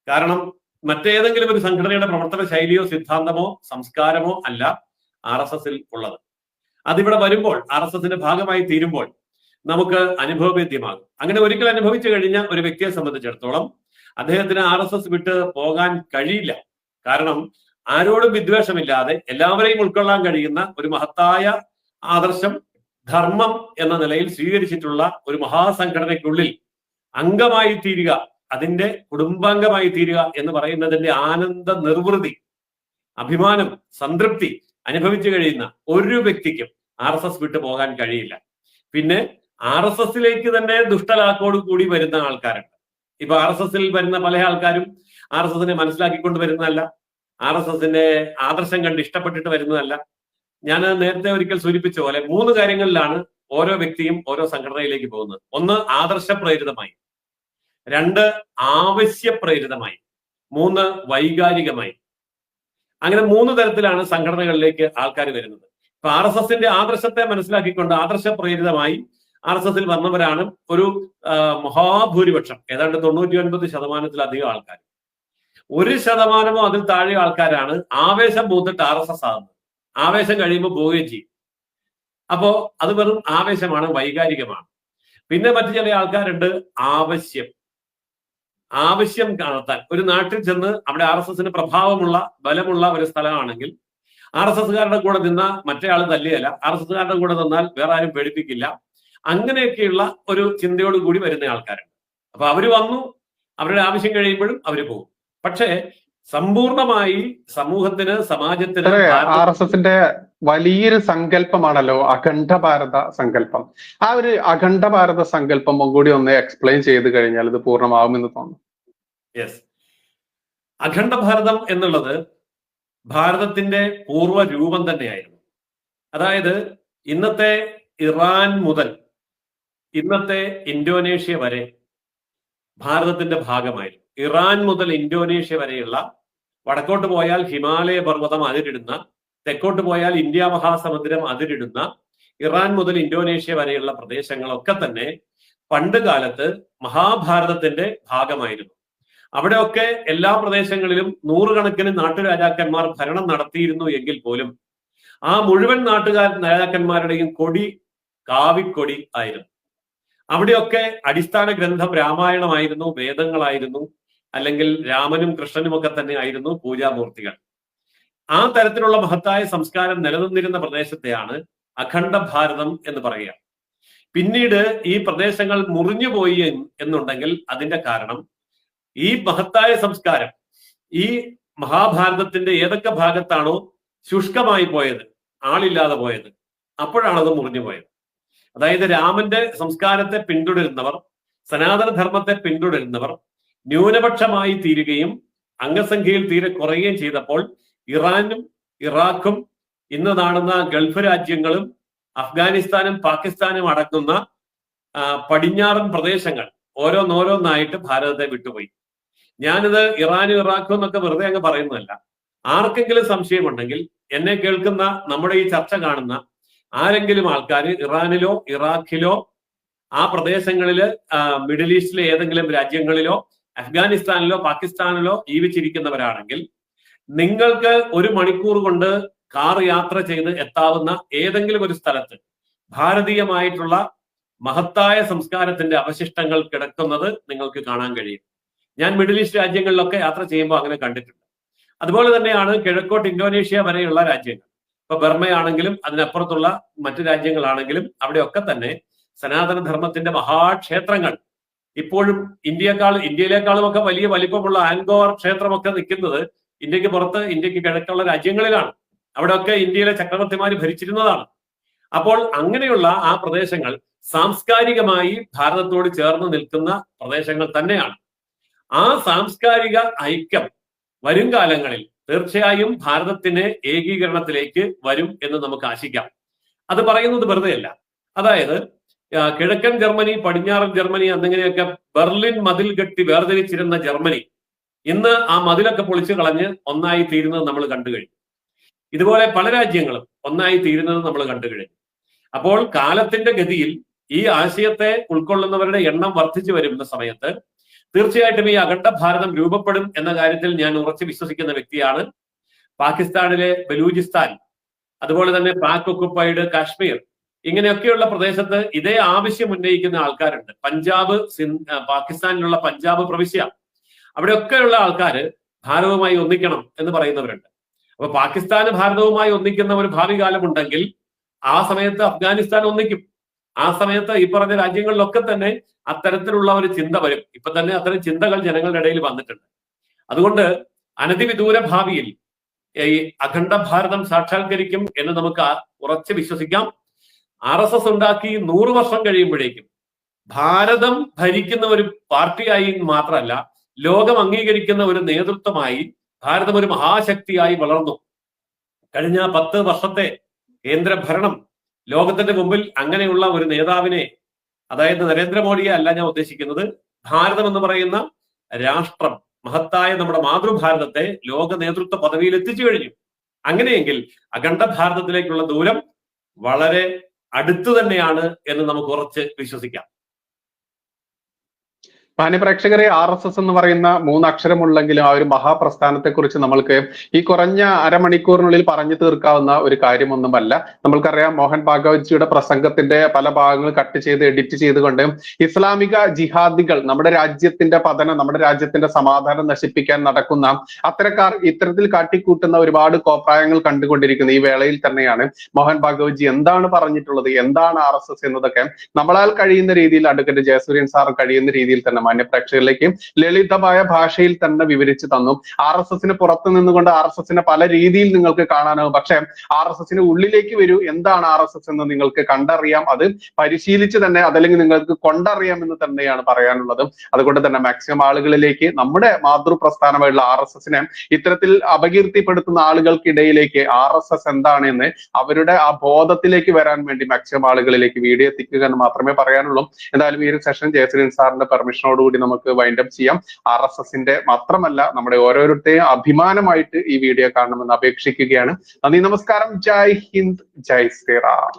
കാരണം മറ്റേതെങ്കിലും ഒരു സംഘടനയുടെ പ്രവർത്തന ശൈലിയോ സിദ്ധാന്തമോ സംസ്കാരമോ അല്ല RSSൽ ഉള്ളത്. അതിവിടെ വരുമ്പോൾ, RSSന്റെ ഭാഗമായി തീരുമ്പോൾ നമുക്ക് അനുഭവവേദ്യമാകും. അങ്ങനെ ഒരിക്കൽ അനുഭവിച്ചു കഴിഞ്ഞ ഒരു വ്യക്തിയെ സംബന്ധിച്ചിടത്തോളം അദ്ദേഹത്തിന് RSS വിട്ട് പോകാൻ കഴിയില്ല. കാരണം ആരോടും വിദ്വേഷമില്ലാതെ എല്ലാവരെയും ഉൾക്കൊള്ളാൻ കഴിയുന്ന ഒരു മഹത്തായ ആദർശം, ധർമ്മം എന്ന നിലയിൽ സ്വീകരിച്ചിട്ടുള്ള ഒരു മഹാസംഘടനയ്ക്കുള്ളിൽ അംഗമായി തീരുക, അതിന്റെ കുടുംബാംഗമായി തീരുക എന്ന് പറയുന്നതിന്റെ ആനന്ദ നിർവൃതി, അഭിമാനം, സംതൃപ്തി അനുഭവിച്ചു കഴിയുന്ന ഒരു വ്യക്തിക്കും RSS വിട്ടു പോകാൻ കഴിയില്ല. പിന്നെ RSSലേക്ക് തന്നെ ദുഷ്ടലാക്കോട് കൂടി വരുന്ന ആൾക്കാരുണ്ട്. ഇപ്പൊ RSSൽ വരുന്ന പല ആൾക്കാരും RSSനെ മനസ്സിലാക്കിക്കൊണ്ട് വരുന്നതല്ല, RSSന്റെ ആദർശം കണ്ട് ഇഷ്ടപ്പെട്ടിട്ട് വരുന്നതല്ല. ഞാൻ നേരത്തെ ഒരിക്കൽ സൂചിപ്പിച്ച പോലെ 3 കാര്യങ്ങളിലാണ് ഓരോ വ്യക്തിയും ഓരോ സംഘടനയിലേക്ക് പോകുന്നത്. 1, ആദർശപ്രേരിതമായി; 2, ആവശ്യപ്രേരിതമായി; 3, വൈകാരികമായി. അങ്ങനെ 3 തരത്തിലാണ് സംഘടനകളിലേക്ക് ആൾക്കാർ വരുന്നത്. ഇപ്പൊ RSSന്റെ ആദർശത്തെ മനസ്സിലാക്കിക്കൊണ്ട് ആദർശപ്രേരിതമായി RSSൽ വന്നവരാണ് ഒരു മഹാഭൂരിപക്ഷം, ഏതാണ്ട് 99% ആൾക്കാർ. 1% അതിൽ താഴെ ആൾക്കാരാണ് ആവേശം പൂത്തിട്ട് RSS ആകുന്നത്. ആവേശം കഴിയുമ്പോൾ പോവുകയും ചെയ്യും. അപ്പോ അത് വെറും ആവേശമാണ്, വൈകാരികമാണ്. പിന്നെ മറ്റു ചില ആൾക്കാരുണ്ട് ആവശ്യം നടത്താൻ. ഒരു നാട്ടിൽ ചെന്ന് അവിടെ RSSന് പ്രഭാവമുള്ള, ബലമുള്ള ഒരു സ്ഥലമാണെങ്കിൽ RSSകാരുടെ കൂടെ നിന്ന മറ്റേ ആൾ തല്ലിയല്ല, RSSകാരുടെ കൂടെ നിന്നാൽ വേറെ ആരും പേടിപ്പിക്കില്ല. അങ്ങനെയൊക്കെയുള്ള ഒരു ചിന്തയോട് കൂടി വരുന്ന ആൾക്കാരുണ്ട്. അപ്പൊ അവര് വന്നു, അവരുടെ ആവശ്യം കഴിയുമ്പോഴും അവര് പോകും. പക്ഷേ സമ്പൂർണമായി സമൂഹത്തിന്, സമാജത്തിന് RSSന്റെ വലിയൊരു സങ്കല്പമാണല്ലോ അഖണ്ഡ ഭാരത സങ്കല്പം. ആ ഒരു അഖണ്ഡ ഭാരത സങ്കല്പം കൂടി ഒന്ന് എക്സ്പ്ലെയിൻ ചെയ്ത് കഴിഞ്ഞാൽ ഇത് പൂർണ്ണമാകുമെന്ന് തോന്നുന്നു. യെസ്, അഖണ്ഡ ഭാരതം എന്നുള്ളത് ഭാരതത്തിന്റെ പൂർവ്വ രൂപം തന്നെയായിരുന്നു. അതായത് ഇന്നത്തെ ഇറാൻ മുതൽ ഇന്നത്തെ ഇന്തോനേഷ്യ വരെ ഭാരതത്തിന്റെ ഭാഗമായിരുന്നു. ഇറാൻ മുതൽ ഇന്തോനേഷ്യ വരെയുള്ള, വടക്കോട്ട് പോയാൽ ഹിമാലയ പർവ്വതം അതിരിടുന്ന, തെക്കോട്ട് പോയാൽ ഇന്ത്യ മഹാസമുദ്രം അതിരിടുന്ന ഇറാൻ മുതൽ ഇന്തോനേഷ്യ വരെയുള്ള പ്രദേശങ്ങളൊക്കെ തന്നെ പണ്ട് കാലത്ത് മഹാഭാരതത്തിന്റെ ഭാഗമായിരുന്നു. അവിടെയൊക്കെ എല്ലാ പ്രദേശങ്ങളിലും നൂറുകണക്കിന് നാട്ടുരാജാക്കന്മാർ ഭരണം നടത്തിയിരുന്നു എങ്കിൽ പോലും ആ മുഴുവൻ രാജാക്കന്മാരുടെയും കൊടി കാവിക്കൊടി ആയിരുന്നു. അവിടെയൊക്കെ അടിസ്ഥാന ഗ്രന്ഥം രാമായണമായിരുന്നു, വേദങ്ങളായിരുന്നു, അല്ലെങ്കിൽ രാമനും കൃഷ്ണനും ഒക്കെ തന്നെ ആയിരുന്നു പൂജാമൂർത്തികൾ. ആ തരത്തിലുള്ള മഹത്തായ സംസ്കാരം നിലനിന്നിരുന്ന പ്രദേശത്തെയാണ് അഖണ്ഡ ഭാരതം എന്ന് പറയുക. പിന്നീട് ഈ പ്രദേശങ്ങൾ മുറിഞ്ഞുപോയി എന്നുണ്ടെങ്കിൽ അതിന്റെ കാരണം ഈ മഹത്തായ സംസ്കാരം ഈ മഹാഭാരതത്തിന്റെ ഏതൊക്കെ ഭാഗത്താണോ ശുഷ്കമായി പോയത്, ആളില്ലാതെ പോയത്, അപ്പോഴാണത് മുറിഞ്ഞു പോയത്. അതായത് രാമന്റെ സംസ്കാരത്തെ പിന്തുടരുന്നവർ, സനാതനധർമ്മത്തെ പിന്തുടരുന്നവർ ന്യൂനപക്ഷമായി തീരുകയും അംഗസംഖ്യയിൽ തീരെ കുറയുകയും ചെയ്തപ്പോൾ ഇറാനും ഇറാഖും ഇന്ന് കാണുന്ന ഗൾഫ് രാജ്യങ്ങളും അഫ്ഗാനിസ്ഥാനും പാകിസ്ഥാനും അടങ്ങുന്ന പടിഞ്ഞാറൻ പ്രദേശങ്ങൾ ഓരോന്നോരോന്നായിട്ട് ഭാരതത്തെ വിട്ടുപോയി. ഞാനിത് ഇറാനും ഇറാഖും എന്നൊക്കെ വെറുതെ അങ്ങ് പറയുന്നതല്ല. ആർക്കെങ്കിലും സംശയമുണ്ടെങ്കിൽ എന്നെ കേൾക്കുന്ന, നമ്മുടെ ഈ ചർച്ച കാണുന്ന ആരെങ്കിലും ആൾക്കാർ ഇറാനിലോ ഇറാഖിലോ ആ പ്രദേശങ്ങളില് മിഡിൽ ഈസ്റ്റിലെ ഏതെങ്കിലും രാജ്യങ്ങളിലോ അഫ്ഗാനിസ്ഥാനിലോ പാകിസ്ഥാനിലോ ജീവിച്ചിരിക്കുന്നവരാണെങ്കിൽ നിങ്ങൾക്ക് 1 മണിക്കൂർ കൊണ്ട് കാർ യാത്ര ചെയ്ത് എത്താവുന്ന ഏതെങ്കിലും ഒരു സ്ഥലത്ത് ഭാരതീയമായിട്ടുള്ള മഹത്തായ സംസ്കാരത്തിന്റെ അവശിഷ്ടങ്ങൾ കിടക്കുന്നത് നിങ്ങൾക്ക് കാണാൻ കഴിയും. ഞാൻ മിഡിൽ ഈസ്റ്റ് രാജ്യങ്ങളിലൊക്കെ യാത്ര ചെയ്യുമ്പോൾ അങ്ങനെ കണ്ടിട്ടുണ്ട്. അതുപോലെ തന്നെയാണ് കിഴക്കോട്ട് ഇന്തോനേഷ്യ വരെയുള്ള രാജ്യങ്ങൾ. ഇപ്പൊ ബർമയാണെങ്കിലും അതിനപ്പുറത്തുള്ള മറ്റു രാജ്യങ്ങളാണെങ്കിലും അവിടെയൊക്കെ തന്നെ സനാതനധർമ്മത്തിന്റെ മഹാക്ഷേത്രങ്ങൾ ഇപ്പോഴും ഇന്ത്യയിലേക്കാളും ഒക്കെ വലിയ വലിപ്പമുള്ള ആൻഗോർ ക്ഷേത്രമൊക്കെ നിൽക്കുന്നത് ഇന്ത്യക്ക് പുറത്ത്, ഇന്ത്യക്ക് കിഴക്കുള്ള രാജ്യങ്ങളിലാണ്. അവിടെയൊക്കെ ഇന്ത്യയിലെ ചക്രവർത്തിമാർ ഭരിച്ചിരുന്നതാണ്. അപ്പോൾ അങ്ങനെയുള്ള ആ പ്രദേശങ്ങൾ സാംസ്കാരികമായി ഭാരതത്തോട് ചേർന്ന് നിൽക്കുന്ന പ്രദേശങ്ങൾ തന്നെയാണ്. ആ സാംസ്കാരിക ഐക്യം വരും കാലങ്ങളിൽ തീർച്ചയായും ഭാരതത്തിന്റെ ഏകീകരണത്തിലേക്ക് വരും എന്ന് നമുക്ക് ആശിക്കാം. അത് പറയുന്നത് വെറുതെയല്ല. അതായത് കിഴക്കൻ ജർമ്മനി, പടിഞ്ഞാറൻ ജർമ്മനി എന്നിങ്ങനെയൊക്കെ ബെർലിൻ മതിൽ കെട്ടി വേർതിരിച്ചിരുന്ന ജർമ്മനി ഇന്ന് ആ മതിലൊക്കെ പൊളിച്ചു കളഞ്ഞ് ഒന്നായി തീരുന്നത് നമ്മൾ കണ്ടു കഴിഞ്ഞു. ഇതുപോലെ പല രാജ്യങ്ങളും ഒന്നായി തീരുന്നത് നമ്മൾ കണ്ടു കഴിഞ്ഞു. അപ്പോൾ കാലത്തിന്റെ ഗതിയിൽ ഈ ആശയത്തെ ഉൾക്കൊള്ളുന്നവരുടെ എണ്ണം വർദ്ധിച്ചു വരുന്ന സമയത്ത് തീർച്ചയായിട്ടും ഈ അഖണ്ഡ ഭാരതം രൂപപ്പെടും എന്ന കാര്യത്തിൽ ഞാൻ ഉറച്ചു വിശ്വസിക്കുന്ന വ്യക്തിയാണ്. പാകിസ്ഥാനിലെ ബലൂചിസ്ഥാൻ, അതുപോലെ തന്നെ പാക് ഒക്കുപ്പൈഡ് കാശ്മീർ, ഇങ്ങനെയൊക്കെയുള്ള പ്രദേശത്ത് ഇതേ ആവശ്യം ഉന്നയിക്കുന്ന ആൾക്കാരുണ്ട്. പഞ്ചാബ്, പാകിസ്ഥാനിലുള്ള പഞ്ചാബ് പ്രവിശ്യ, അവിടെയൊക്കെയുള്ള ആൾക്കാർ ഭാരതവുമായി ഒന്നിക്കണം എന്ന് പറയുന്നവരുണ്ട്. അപ്പൊ പാകിസ്ഥാന് ഭാരതവുമായി ഒന്നിക്കുന്ന ഒരു ഭാവി കാലമുണ്ടെങ്കിൽ ആ സമയത്ത് അഫ്ഗാനിസ്ഥാൻ ഒന്നിക്കും. ആ സമയത്ത് ഈ പറഞ്ഞ രാജ്യങ്ങളിലൊക്കെ തന്നെ അത്തരത്തിലുള്ള ഒരു ചിന്ത വരും. ഇപ്പൊ തന്നെ അത്തരം ചിന്തകൾ ജനങ്ങളുടെ ഇടയിൽ വന്നിട്ടുണ്ട്. അതുകൊണ്ട് അനധിവിദൂര ഭാവിയിൽ ഈ അഖണ്ഡ ഭാരതം സാക്ഷാത്കരിക്കും എന്ന് നമുക്ക് ഉറച്ചു വിശ്വസിക്കാം. RSS ഉണ്ടാക്കി 100 വർഷം കഴിയുമ്പോഴേക്കും ഭാരതം ഭരിക്കുന്ന ഒരു പാർട്ടിയായി മാത്രമല്ല, ലോകം അംഗീകരിക്കുന്ന ഒരു നേതൃത്വമായി ഭാരതം ഒരു മഹാശക്തിയായി വളർന്നു. കഴിഞ്ഞ 10 വർഷത്തെ കേന്ദ്രഭരണം ലോകത്തിന്റെ മുമ്പിൽ അങ്ങനെയുള്ള ഒരു നേതാവിനെ, അതായത് നരേന്ദ്രമോദിയെ അല്ല ഞാൻ ഉദ്ദേശിക്കുന്നത്, ഭാരതം എന്ന് പറയുന്ന രാഷ്ട്രം, മഹത്തായ നമ്മുടെ മാതൃഭാരതത്തെ ലോക നേതൃത്വ പദവിയിൽ എത്തിച്ചു കഴിഞ്ഞു. അങ്ങനെയെങ്കിൽ അഖണ്ഡ ഭാരതത്തിലേക്കുള്ള ദൂരം വളരെ അടുത്തു തന്നെയാണ് എന്ന് നമുക്ക് ഉറച്ച് വിശ്വസിക്കാം. മാന്യപ്രേക്ഷകരെ, RSS എന്ന് പറയുന്ന 3 അക്ഷരമുള്ളെങ്കിലും ആ ഒരു മഹാപ്രസ്ഥാനത്തെ കുറിച്ച് നമ്മൾക്ക് ഈ കുറഞ്ഞ അരമണിക്കൂറിനുള്ളിൽ പറഞ്ഞു തീർക്കാവുന്ന ഒരു കാര്യമൊന്നുമല്ല. നമ്മൾക്കറിയാം, മോഹൻ ഭാഗവത്ജിയുടെ പ്രസംഗത്തിന്റെ പല ഭാഗങ്ങൾ കട്ട് ചെയ്ത് എഡിറ്റ് ചെയ്തുകൊണ്ട് ഇസ്ലാമിക ജിഹാദികൾ നമ്മുടെ രാജ്യത്തിന്റെ പതനം, നമ്മുടെ രാജ്യത്തിന്റെ സമാധാനം നശിപ്പിക്കാൻ നടക്കുന്ന അത്തരക്കാർ ഇത്തരത്തിൽ കാട്ടിക്കൂട്ടുന്ന ഒരുപാട് കോപ്രായങ്ങൾ കണ്ടുകൊണ്ടിരിക്കുന്ന ഈ വേളയിൽ തന്നെയാണ് മോഹൻ ഭാഗവത്ജി എന്താണ് പറഞ്ഞിട്ടുള്ളത്, എന്താണ് RSS എന്നതൊക്കെ നമ്മളാൽ കഴിയുന്ന രീതിയിൽ, അഡ്വക്കേറ്റ് ജയസൂര്യൻ സാർ കഴിയുന്ന രീതിയിൽ തന്നെ മാന്യ പ്രേക്ഷകരിലേക്ക് ലളിതമായ ഭാഷയിൽ തന്നെ വിവരിച്ചു തന്നു. RSSന് പുറത്തു നിന്നുകൊണ്ട് RSSനെ പല രീതിയിൽ നിങ്ങൾക്ക് കാണാനാവും. പക്ഷെ RSSന് ഉള്ളിലേക്ക് വരൂ, എന്താണ് RSS എന്ന് നിങ്ങൾക്ക് കണ്ടറിയാം. അത് പരിശീലിച്ച് തന്നെ അതല്ലെങ്കിൽ നിങ്ങൾക്ക് കൊണ്ടറിയാം എന്ന് തന്നെയാണ് പറയാനുള്ളത്. അതുകൊണ്ട് തന്നെ മാക്സിമം ആളുകളിലേക്ക് നമ്മുടെ മാതൃപ്രസ്ഥാനമായിട്ടുള്ള RSSനെ ഇത്തരത്തിൽ അപകീർത്തിപ്പെടുത്തുന്ന ആളുകൾക്കിടയിലേക്ക് RSS എന്താണ് എന്ന് അവരുടെ ആ ബോധത്തിലേക്ക് വരാൻ വേണ്ടി മാക്സിമം ആളുകളിലേക്ക് വീഡിയോ എത്തിക്കുക എന്ന് മാത്രമേ പറയാനുള്ളൂ. എന്തായാലും ഈ ഒരു സെഷൻ ജയശ്രീൻ സാറിന്റെ പെർമിഷനോടുകൂടി നമുക്ക് വൈൻഡപ്പ് ചെയ്യാം. RSSന്റെ മാത്രമല്ല നമ്മുടെ ഓരോരുത്തരെയും അഭിമാനമായിട്ട് ഈ വീഡിയോ കാണണമെന്ന് അപേക്ഷിക്കുകയാണ്. നന്ദി, നമസ്കാരം. ജയ് ഹിന്ദ്, ജയ് ശ്രീറാം.